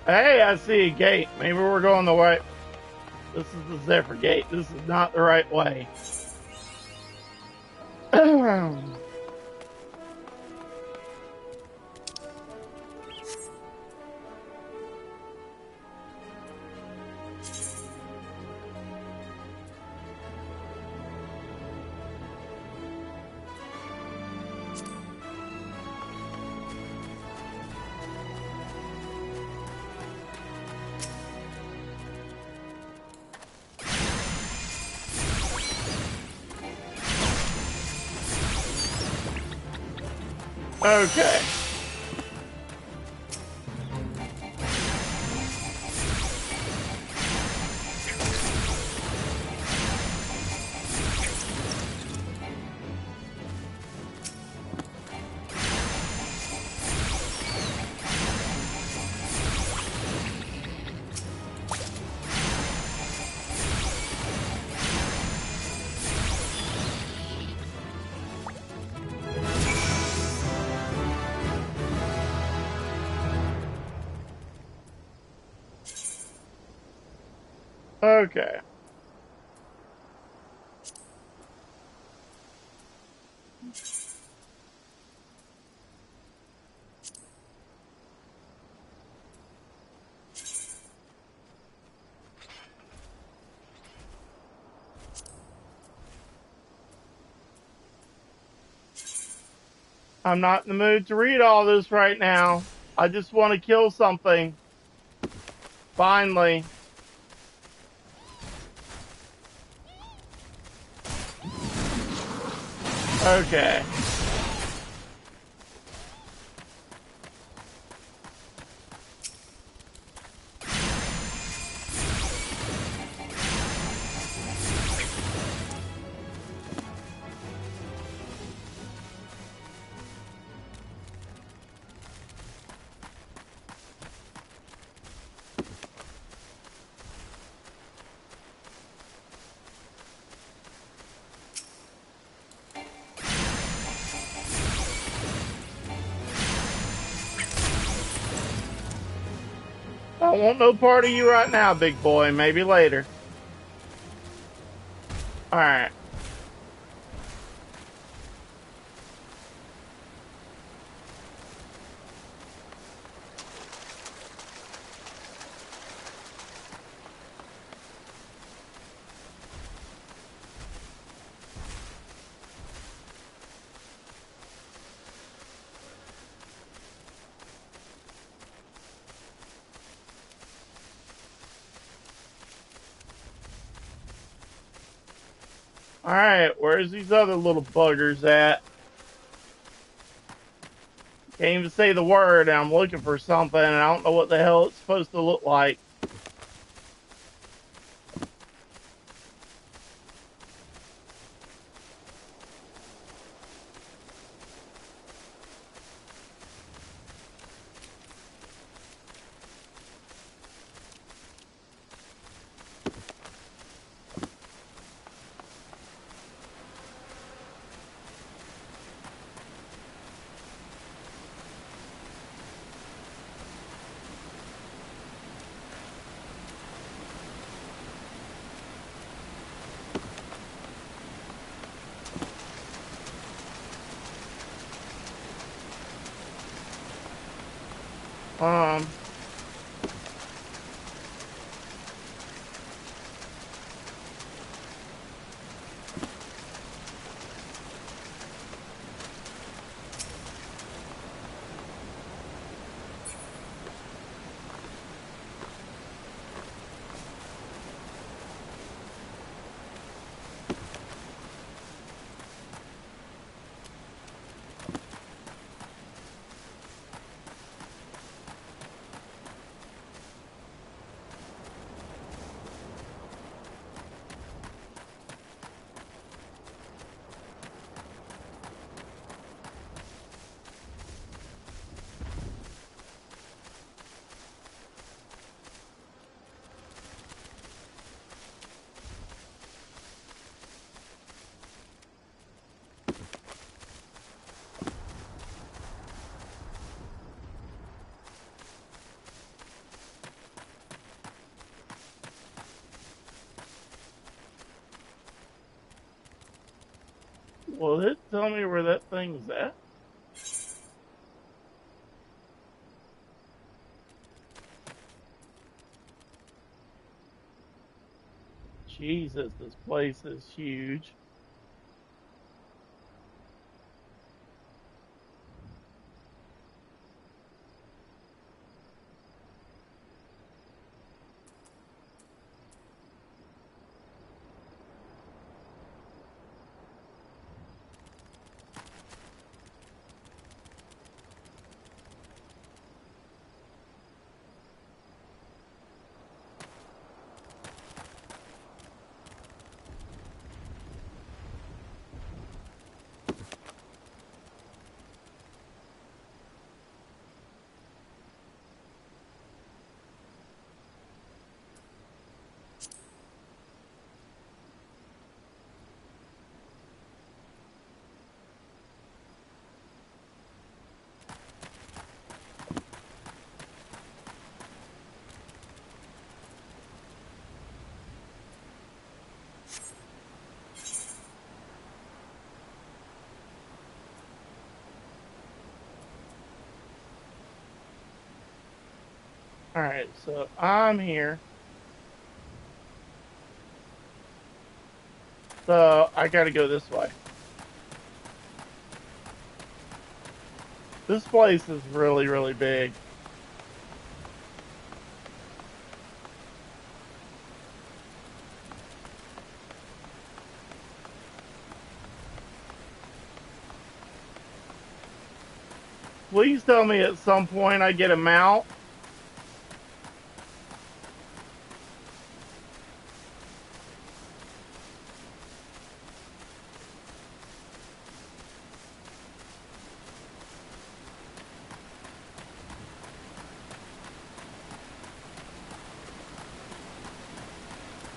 Hey, I see a gate. Maybe we're going the way. This is the Zephyr gate. This is not the right way. Okay. Okay. I'm not in the mood to read all this right now. I just want to kill something. Finally. Okay. Don't want no part of you right now, big boy. Maybe later. Alright. Alright, where's these other little buggers at? Can't even say the word, and I'm looking for something, and I don't know what the hell it's supposed to look like. Um, will it tell me where that thing's at? Jesus, this place is huge. Alright, so I'm here. So I gotta go this way. This place is really, really big. Please tell me at some point I get a mount.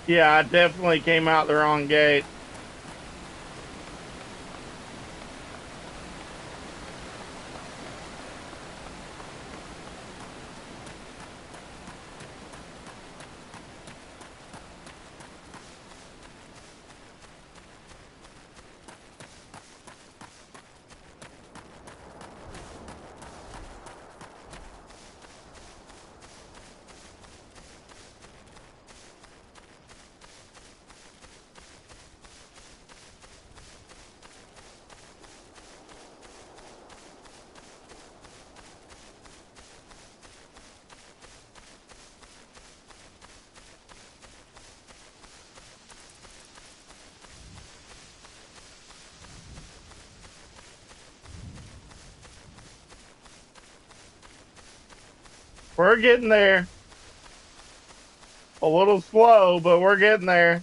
Yeah, I definitely came out the wrong gate. We're getting there. A little slow, but we're getting there.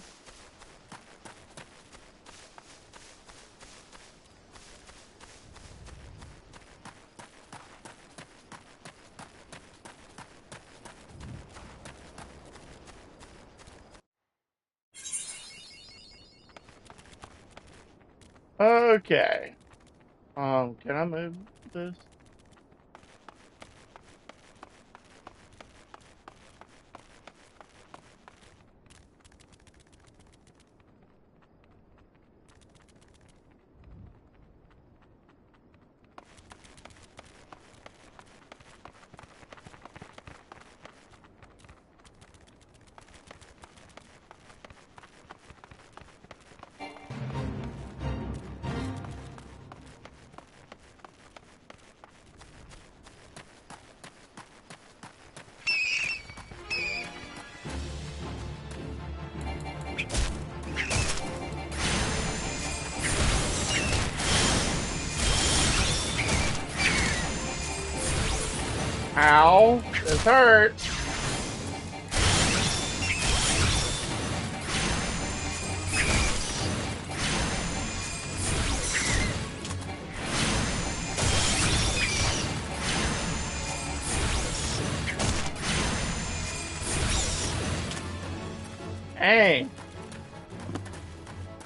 Okay. Can I move this? Ow, this hurts. Dang.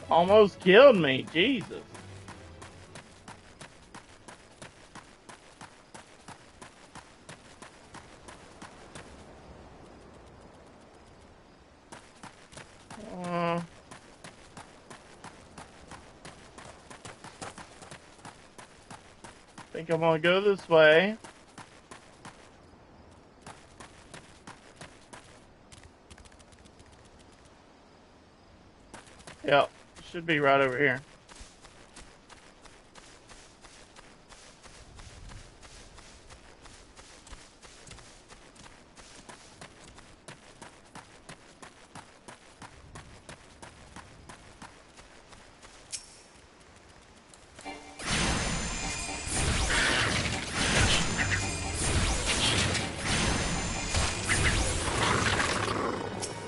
Almost killed me, Jesus. I think I'm gonna go this way. Yep, should be right over here.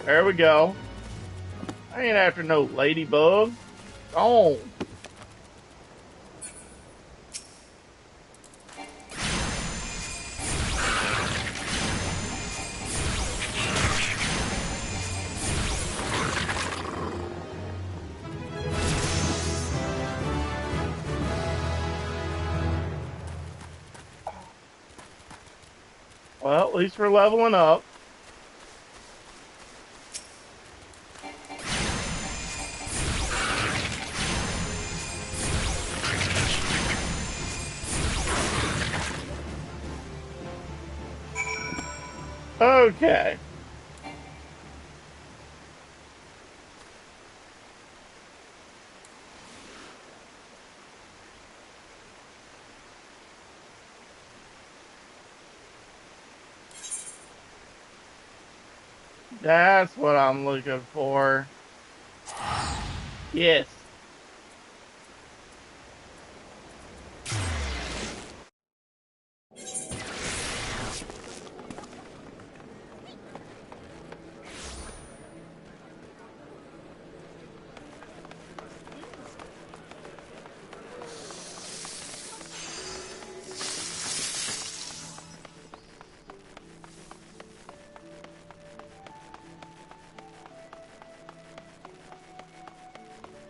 There we go. I ain't after no ladybug. Oh. Well, at least we're leveling up. Okay. That's what I'm looking for. Yes.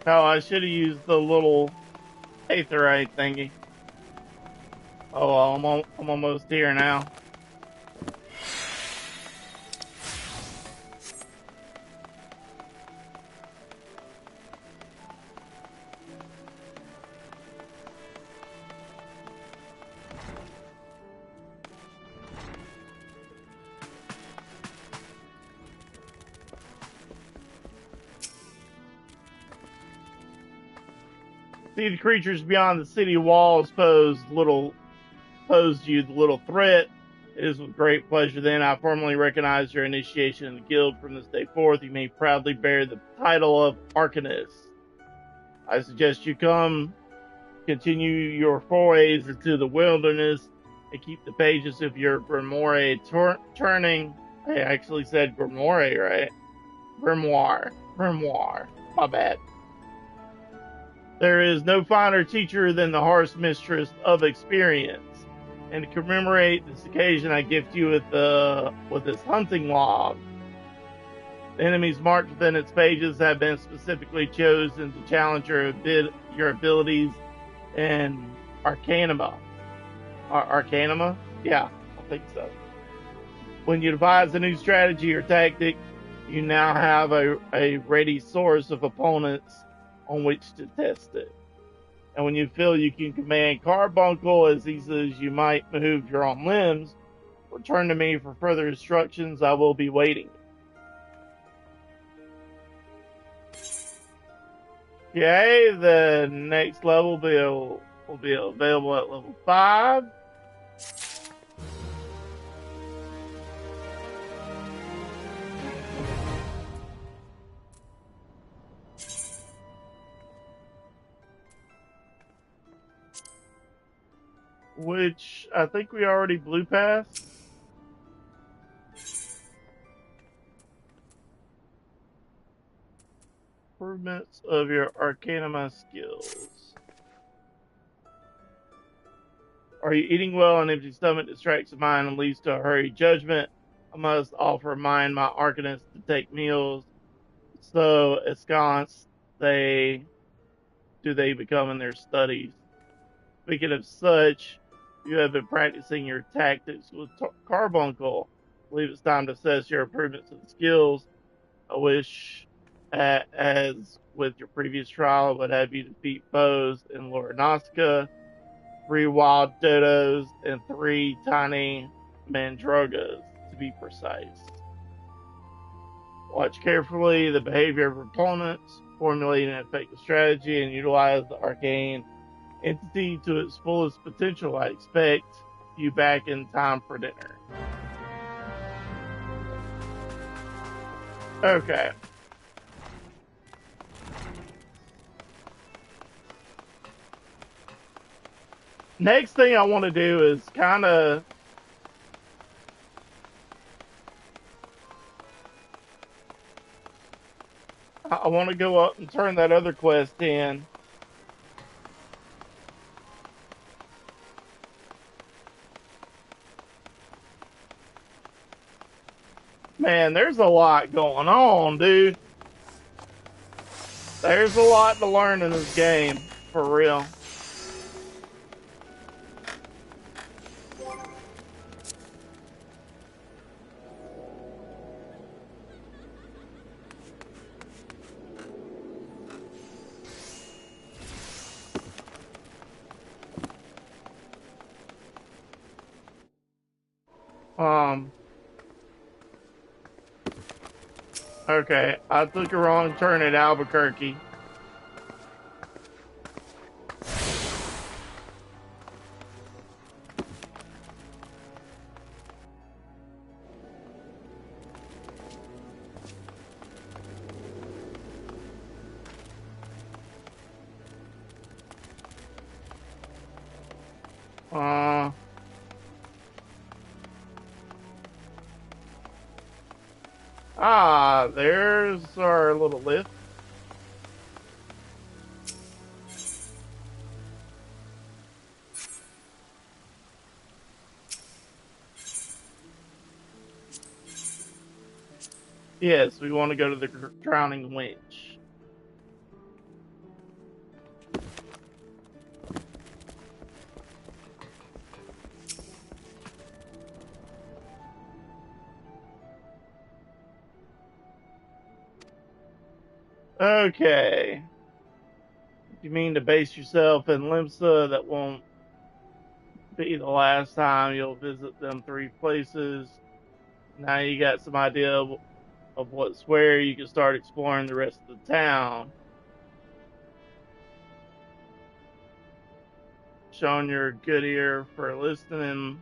No, I should have used the little aetherite thingy. Oh, well, I'm almost here now. See, the creatures beyond the city walls posed you the little threat. It is with great pleasure then I formally recognize your initiation in the guild. From this day forth, you may proudly bear the title of Arcanist. I suggest you continue your forays into the wilderness and keep the pages of your grimoire turning. I actually said grimoire, right? Grimoire. My bad. There is no finer teacher than the harsh mistress of experience. And to commemorate this occasion, I gift you with this hunting log. The enemies marked within its pages have been specifically chosen to challenge your abilities in Arcanima. Arcanima? Yeah, I think so. When you devise a new strategy or tactic, you now have a ready source of opponents on which to test it. And when you feel you can command Carbuncle as easily as you might move your own limbs, return to me for further instructions. I will be waiting. Okay, the next level will be available at level 5. Which I think we already blew past. Improvements of your Arcanima skills. Are you eating well? An empty stomach distracts the mind and leads to a hurried judgment. I must offer mine my Arcanists to take meals. So ensconced they become in their studies. Speaking of such, you have been practicing your tactics with Carbuncle. I believe it's time to assess your improvements in skills. I wish, as with your previous trial, I would have you defeat foes in Lornaska, 3 wild dodos, and 3 tiny mandrogas, to be precise. Watch carefully the behavior of opponents, formulate an effective strategy, and utilize the arcane entity to its fullest potential. I expect you back in time for dinner. Okay. Next thing I want to do is kind of I want to go up and turn that other quest in. Man, there's a lot going on, dude. There's a lot to learn in this game, for real. Okay, I took a wrong turn at Albuquerque. There's our little lift. Yes, we want to go to the drowning winch. Okay. You mean to base yourself in Limsa? That won't be the last time you'll visit them 3 places. Now you got some idea of what's where. You can start exploring the rest of the town. Showing your good ear for listening.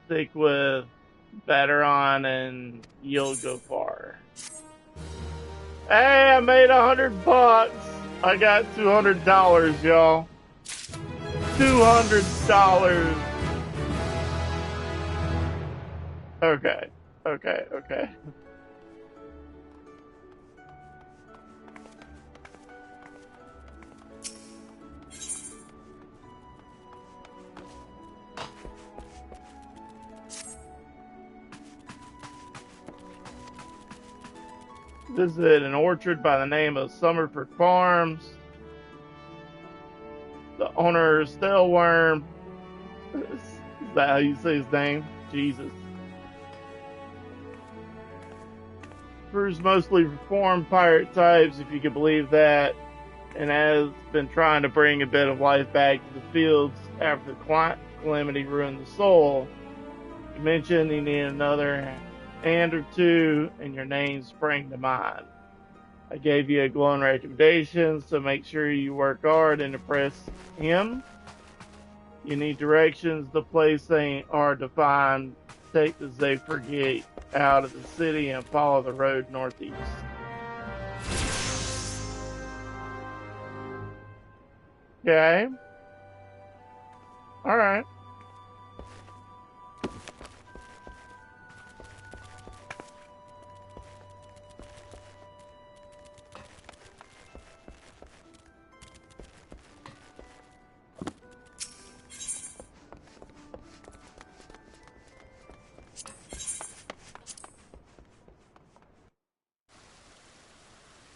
Stick with Bateron and you'll go far. Hey, I made $100. I got $200, y'all. $200. Okay. Okay, okay. Visit an orchard by the name of Summerford Farms. The owner, Stelworm. Is that how you say his name? Jesus. Crew's mostly reformed pirate types, if you could believe that, and has been trying to bring a bit of life back to the fields after the calamity ruined the soil. You mentioned you need another hand or two, and your name sprang to mind. I gave you a glowing recommendation, so make sure you work hard and impress him. You need directions. The place ain't hard to find. Take the Zephyr Gate out of the city and follow the road northeast. Okay. Alright.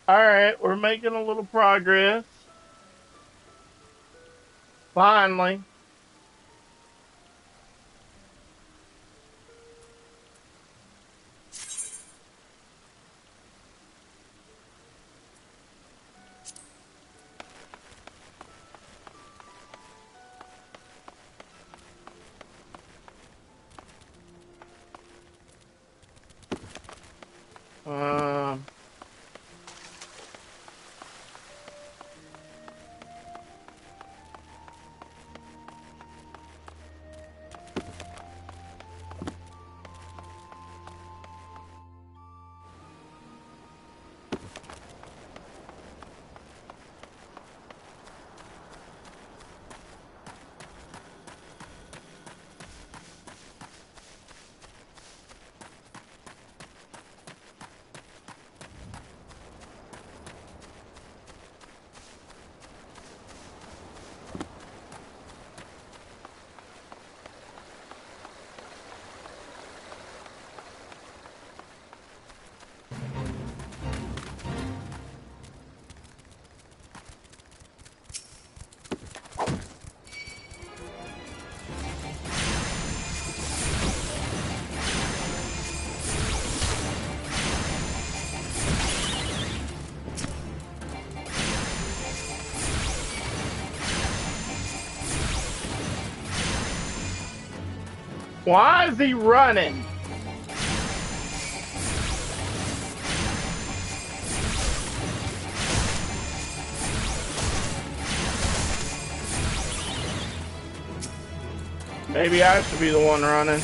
Alright, we're making a little progress. Finally. Um, why is he running? Maybe I should be the one running.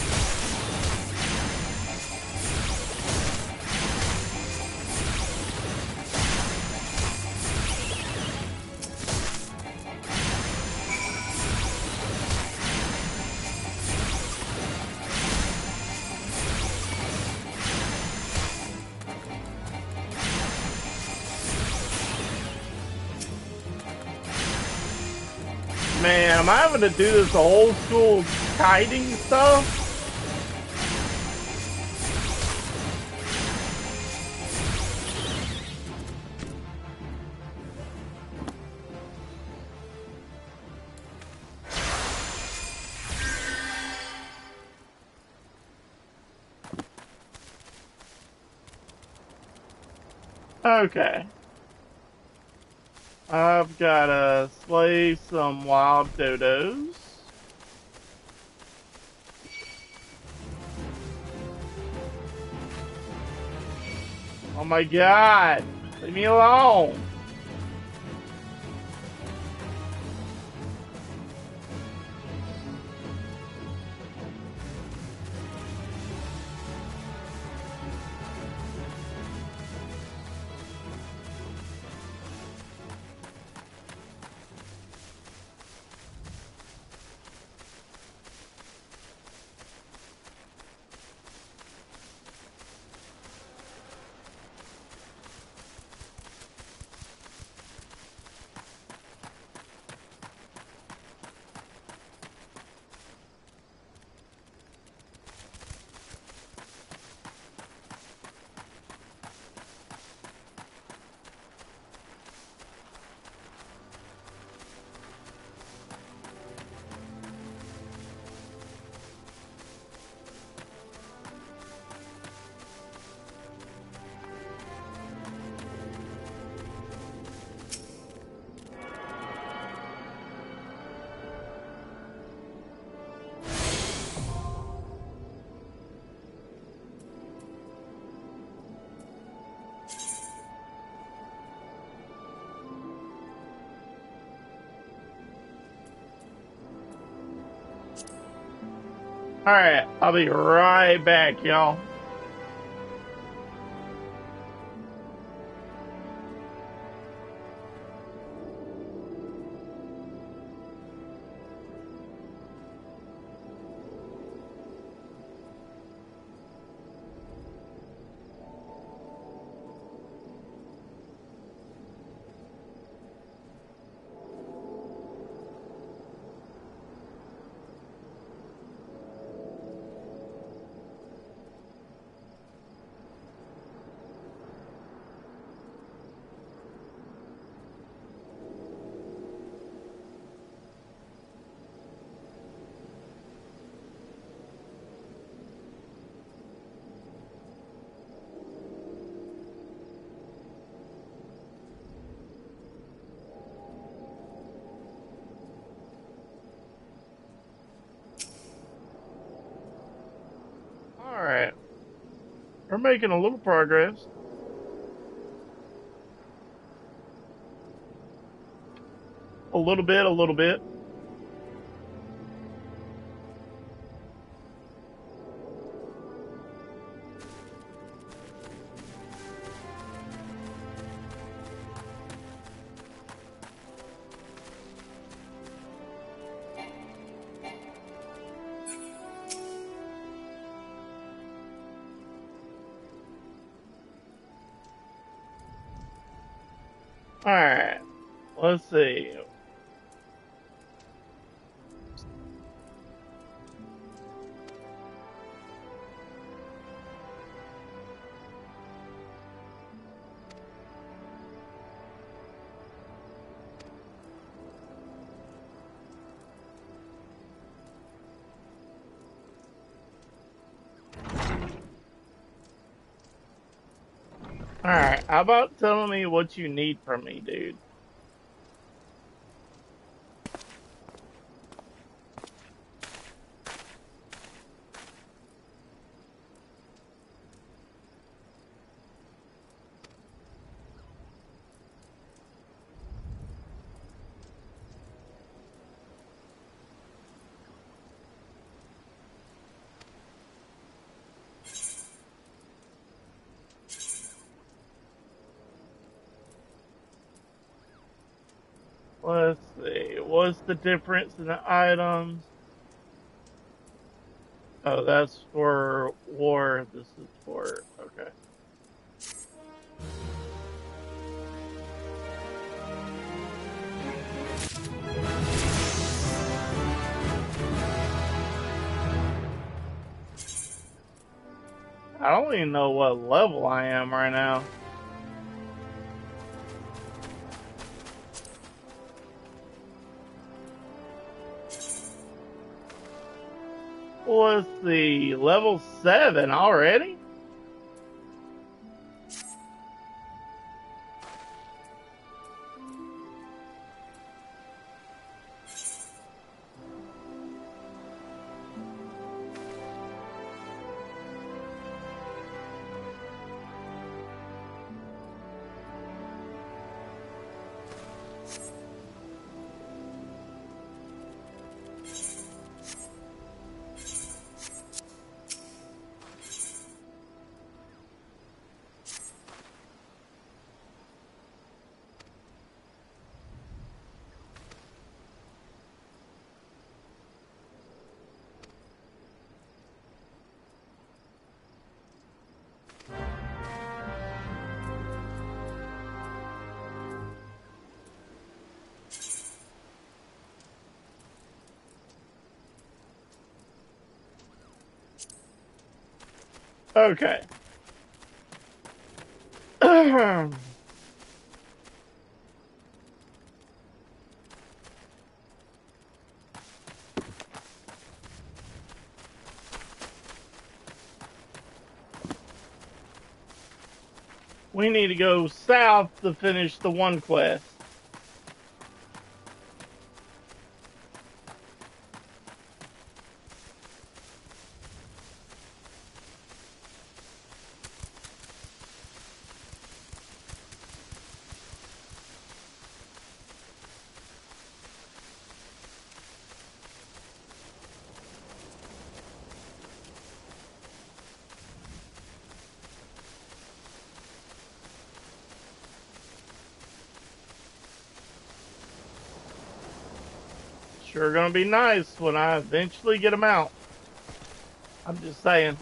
Man, am I having to do this old school kiting stuff? Okay. I've gotta slay some wild dodos. Oh my god! Leave me alone! Alright, I'll be right back, y'all. Alright. We're making a little progress. A little bit, a little bit. Alright. Let's see. Alright, how about telling me what you need from me, dude? Let's see. What's the difference in the items? Oh, that's for war. This is for... Okay. I don't even know what level I am right now. Let's see, level 7 already? Okay. We need to go south to finish the one quest. sure gonna be nice when I eventually get them out. I'm just saying.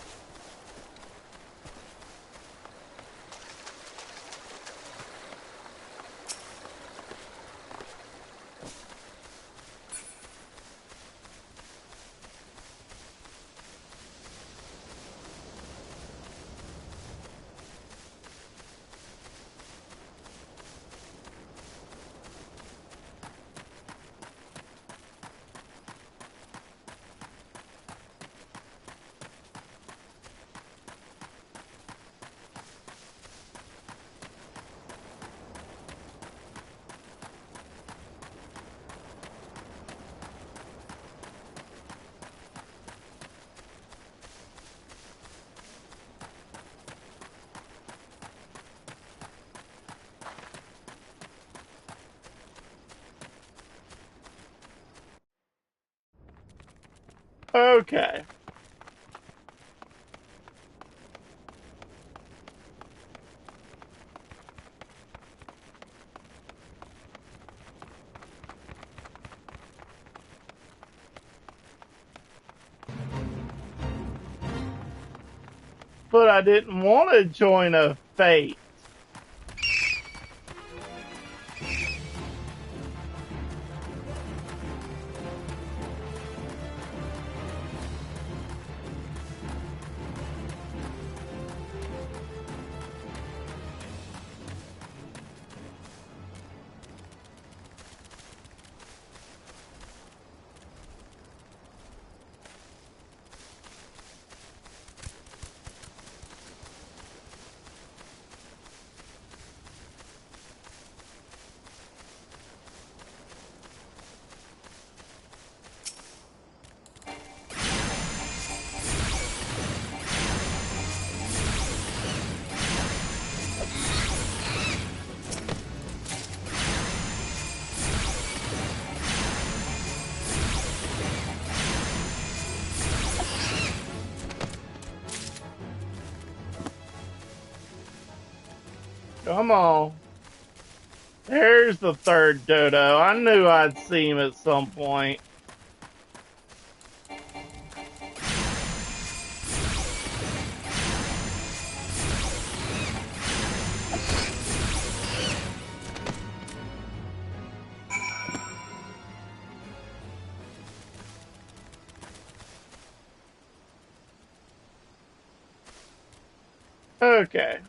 Okay. But I didn't want to join a fate. Come on. There's the third dodo. I knew I'd see him at some point. Okay.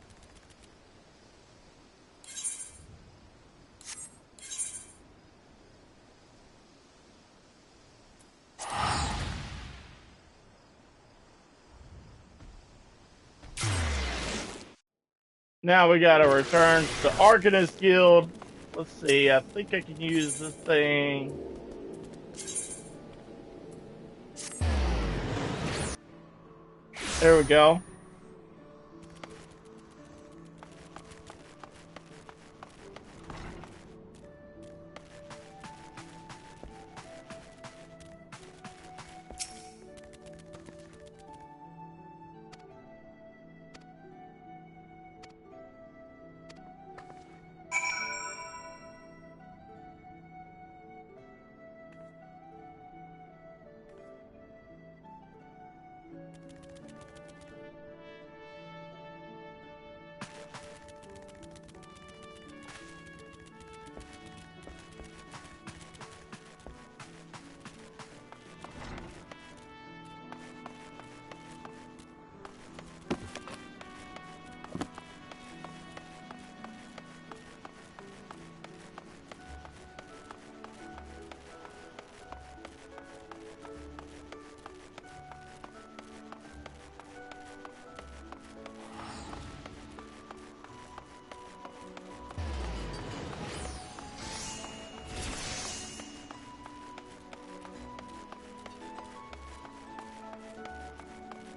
Now we gotta return to the Arcanist Guild. Let's see, I think I can use this thing. There we go.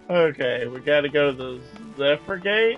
Okay, we gotta go to the Zephyr Gate.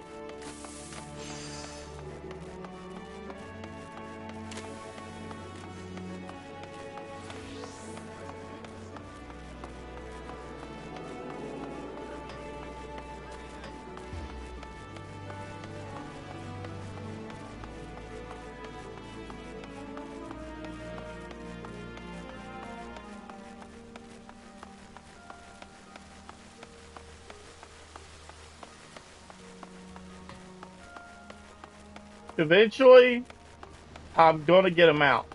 Eventually, I'm gonna get them out.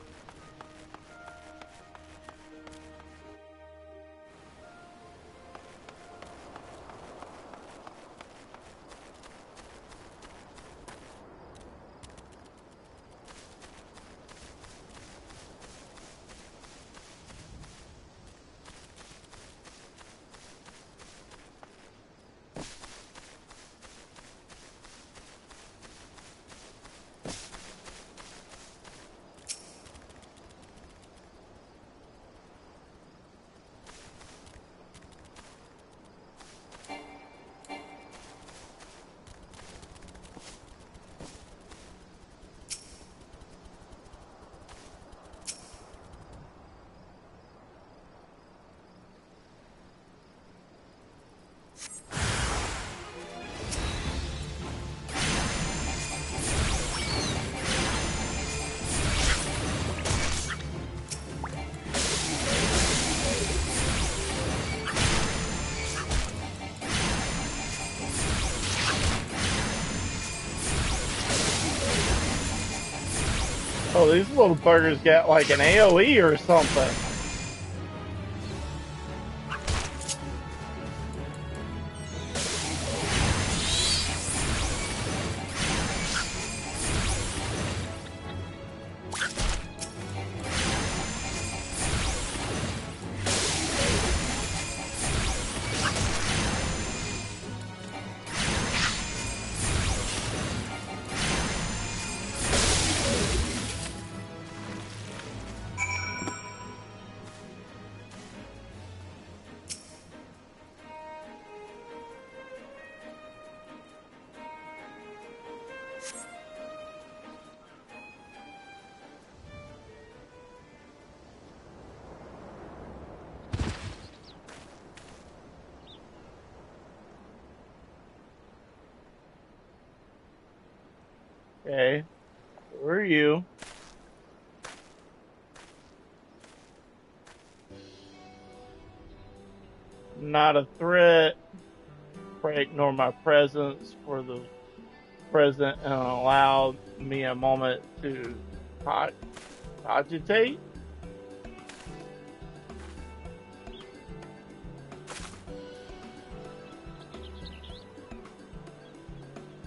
Oh, these little buggers got like an AoE or something. Okay, who are you? Not a threat. Pray ignore my presence for the present and allow me a moment to cogitate.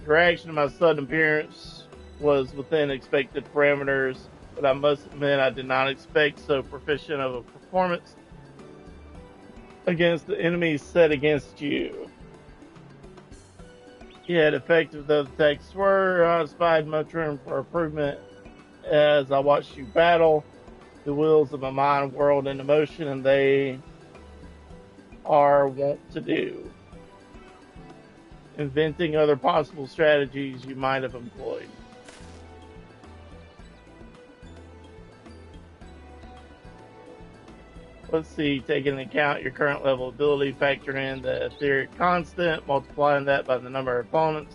Your reaction to my sudden appearance was within expected parameters, but I must admit I did not expect so proficient of a performance against the enemies set against you. Yet effective though the attacks were, I spied much room for improvement as I watched you battle. The wheels of my mind whirled into motion, and they are wont to do, inventing other possible strategies you might have employed. Let's see, taking into account your current level of ability, factor in the etheric constant, multiplying that by the number of opponents,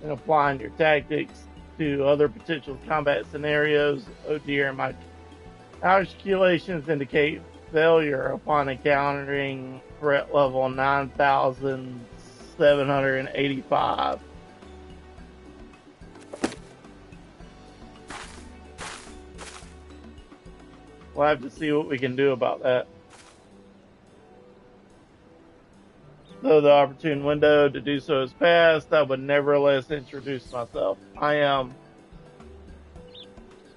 and applying your tactics to other potential combat scenarios. Oh dear, my calculations indicate failure upon encountering threat level 9,785. We'll have to see what we can do about that. Though the opportune window to do so has passed, I would nevertheless introduce myself. I am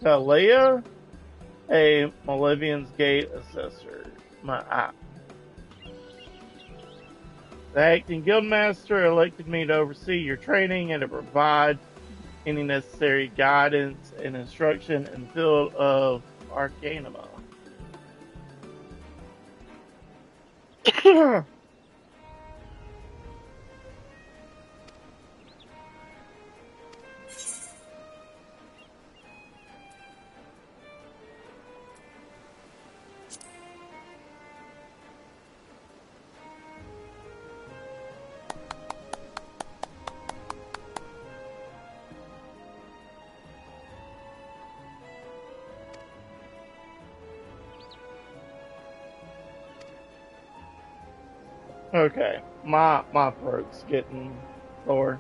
Talia, a Malivian's Gate assessor. The acting guildmaster elected me to oversee your training and to provide any necessary guidance and instruction in the field of Arcanima. Okay, my throat's getting sore.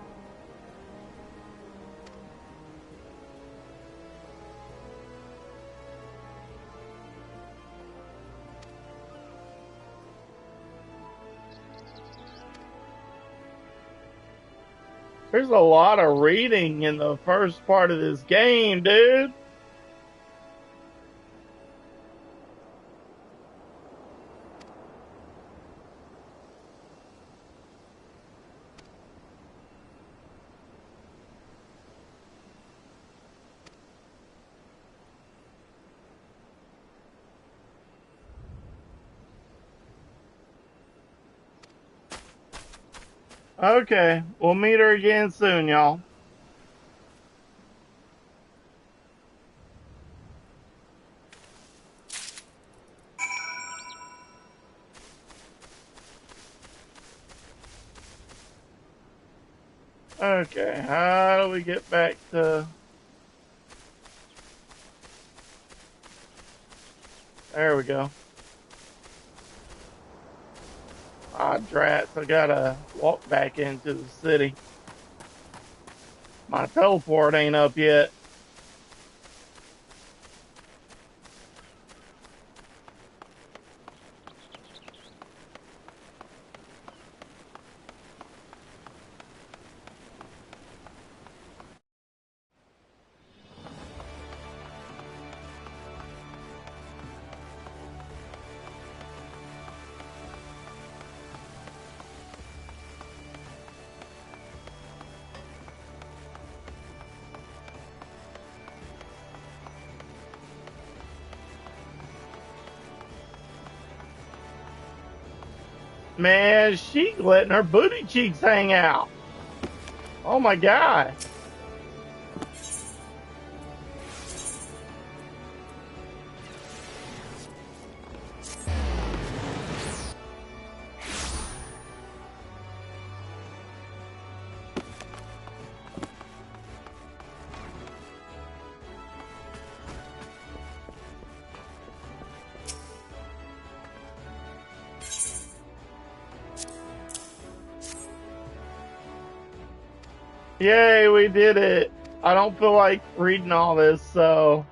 There's a lot of reading in the first part of this game, dude. Okay, we'll meet her again soon, y'all. Okay, how do we get back to... There we go. Ah, drats, I gotta walk back into the city. My teleport ain't up yet. Man, she letting her booty cheeks hang out. Oh my god. Yay, we did it. I don't feel like reading all this, so...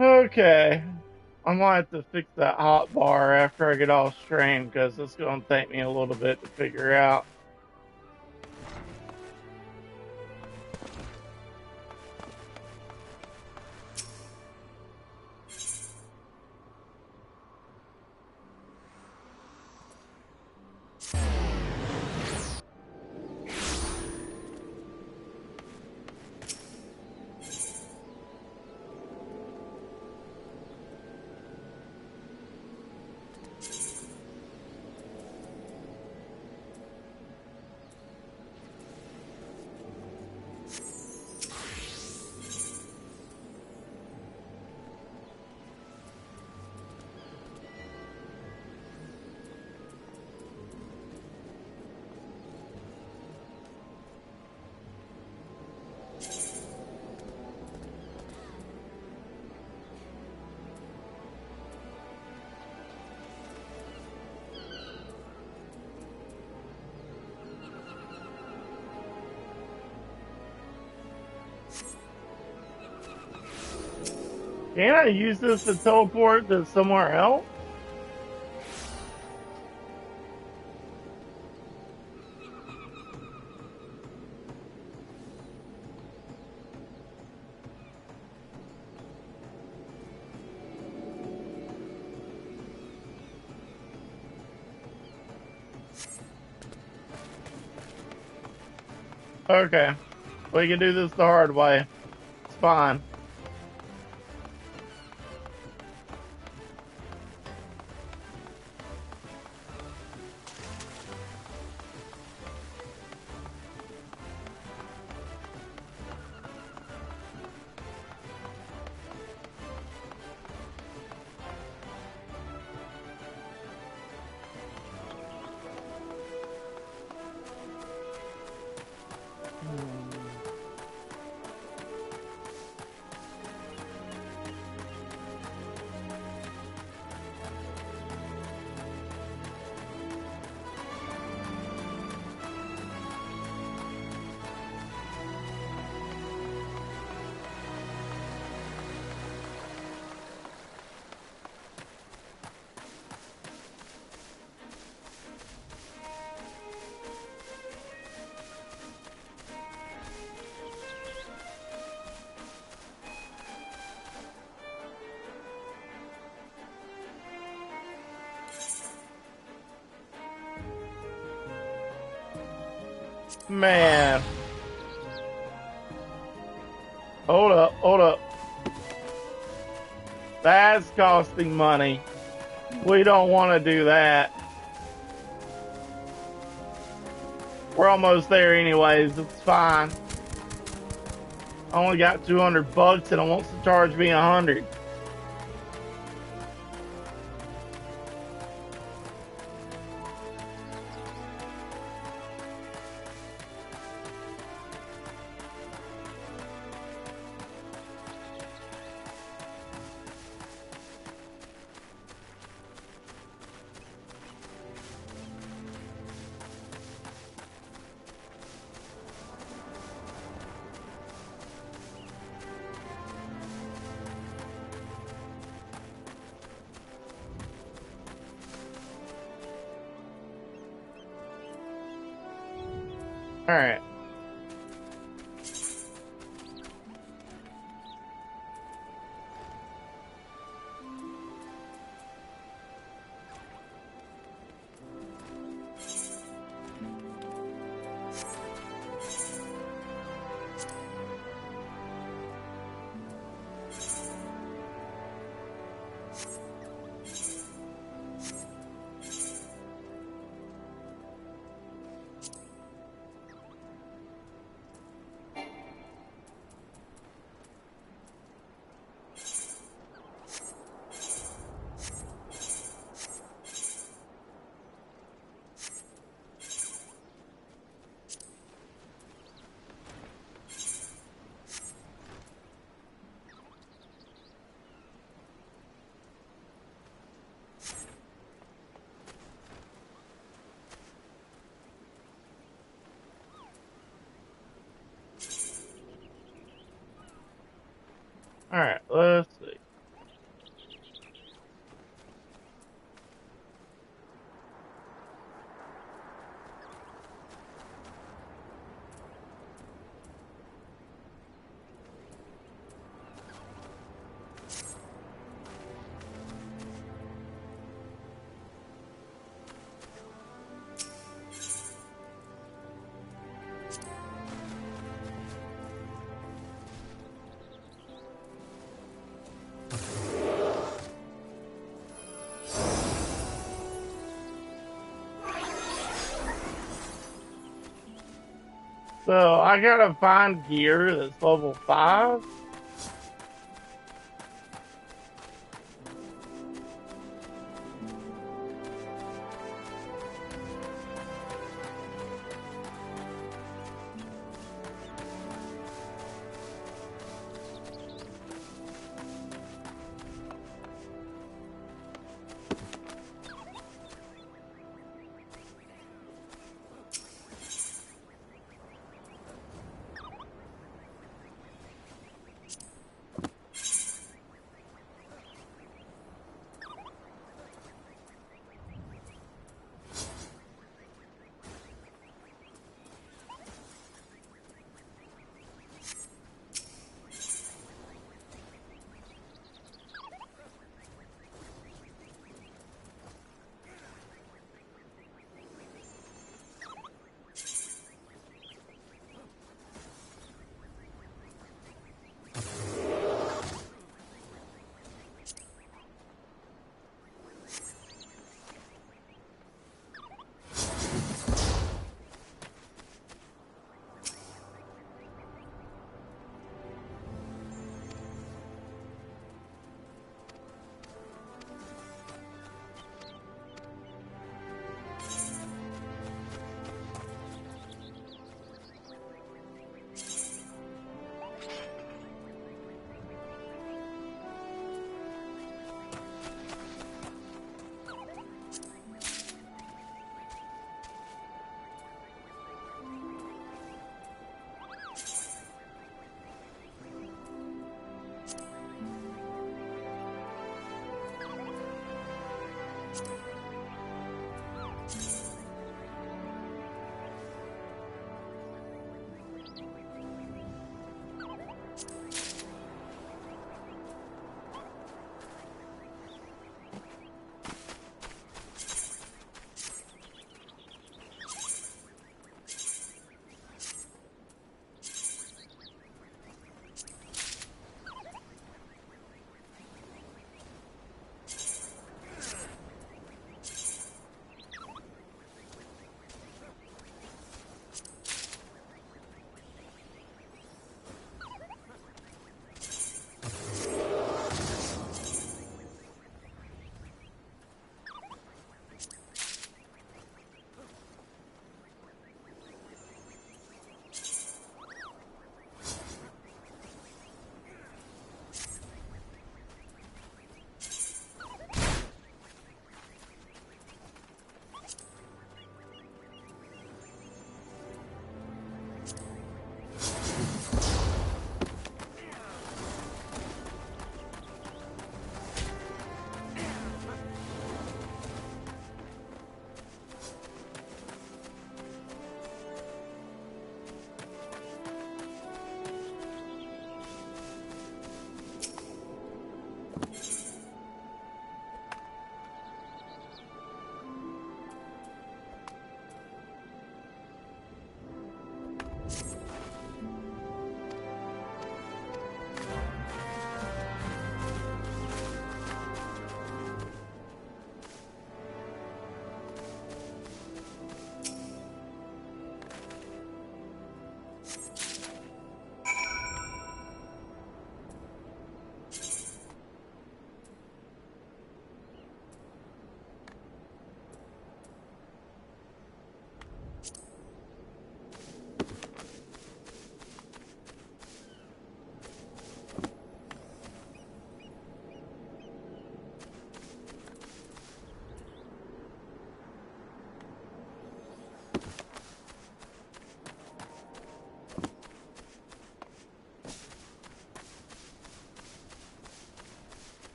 Okay. I might have to fix that hot bar after I get off stream, because it's going to take me a little bit to figure out. Can I use this to teleport to somewhere else? Okay. We can do this the hard way. It's fine. Man. Hold up, hold up. That's costing money. We don't want to do that. We're almost there anyways. It's fine. I only got 200 bucks and it wants to charge me 100. All right. All right, let's see. So I gotta find gear that's level 5.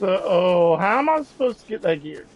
So, how am I supposed to get that gear?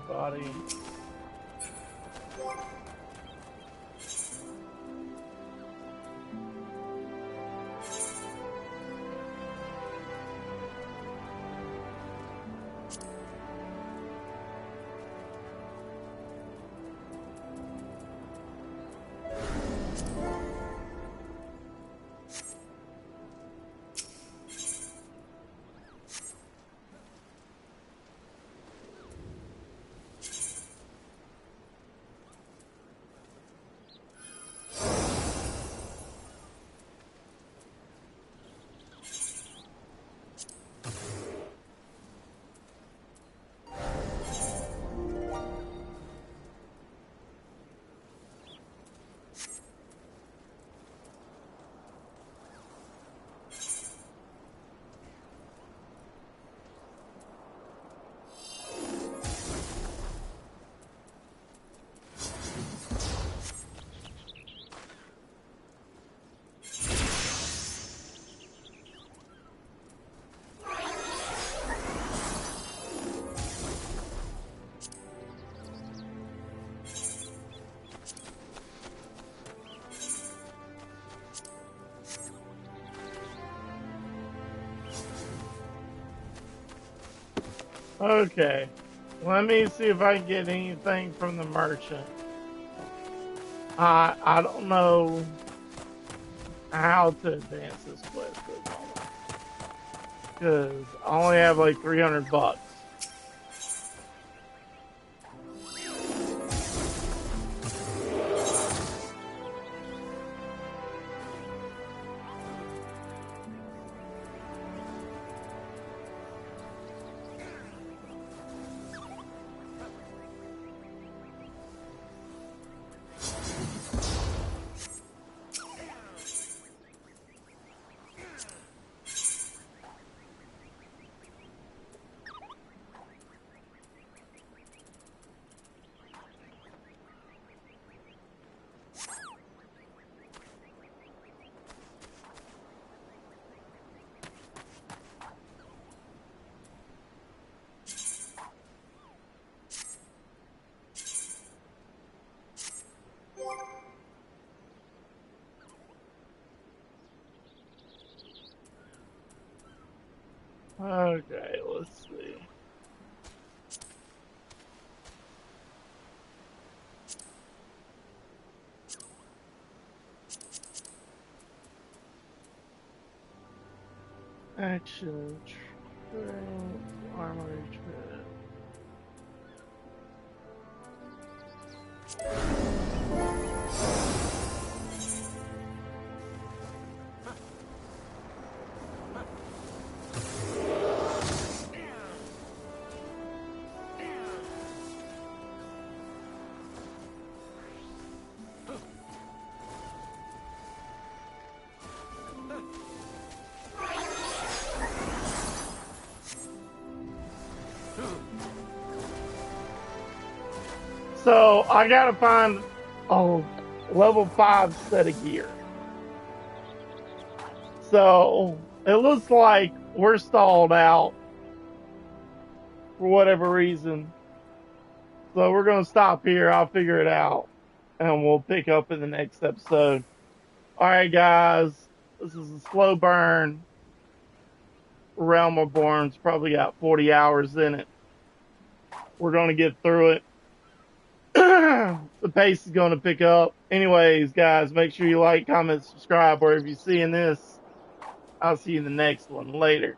Body. Okay. Let me see if I can get anything from the merchant. I don't know how to advance this quest at the moment. Because I only have like 300 bucks. Okay, let's see. Action, strength, armor, tread. So I gotta find a level 5 set of gear. So it looks like we're stalled out for whatever reason. So we're gonna stop here. I'll figure it out, and we'll pick up in the next episode. All right, guys. This is a slow burn. Realm Reborn's probably got 40 hours in it. We're going to get through it. The pace is going to pick up. Anyways, guys, make sure you like, comment, subscribe wherever you're seeing this. I'll see you in the next one. Later.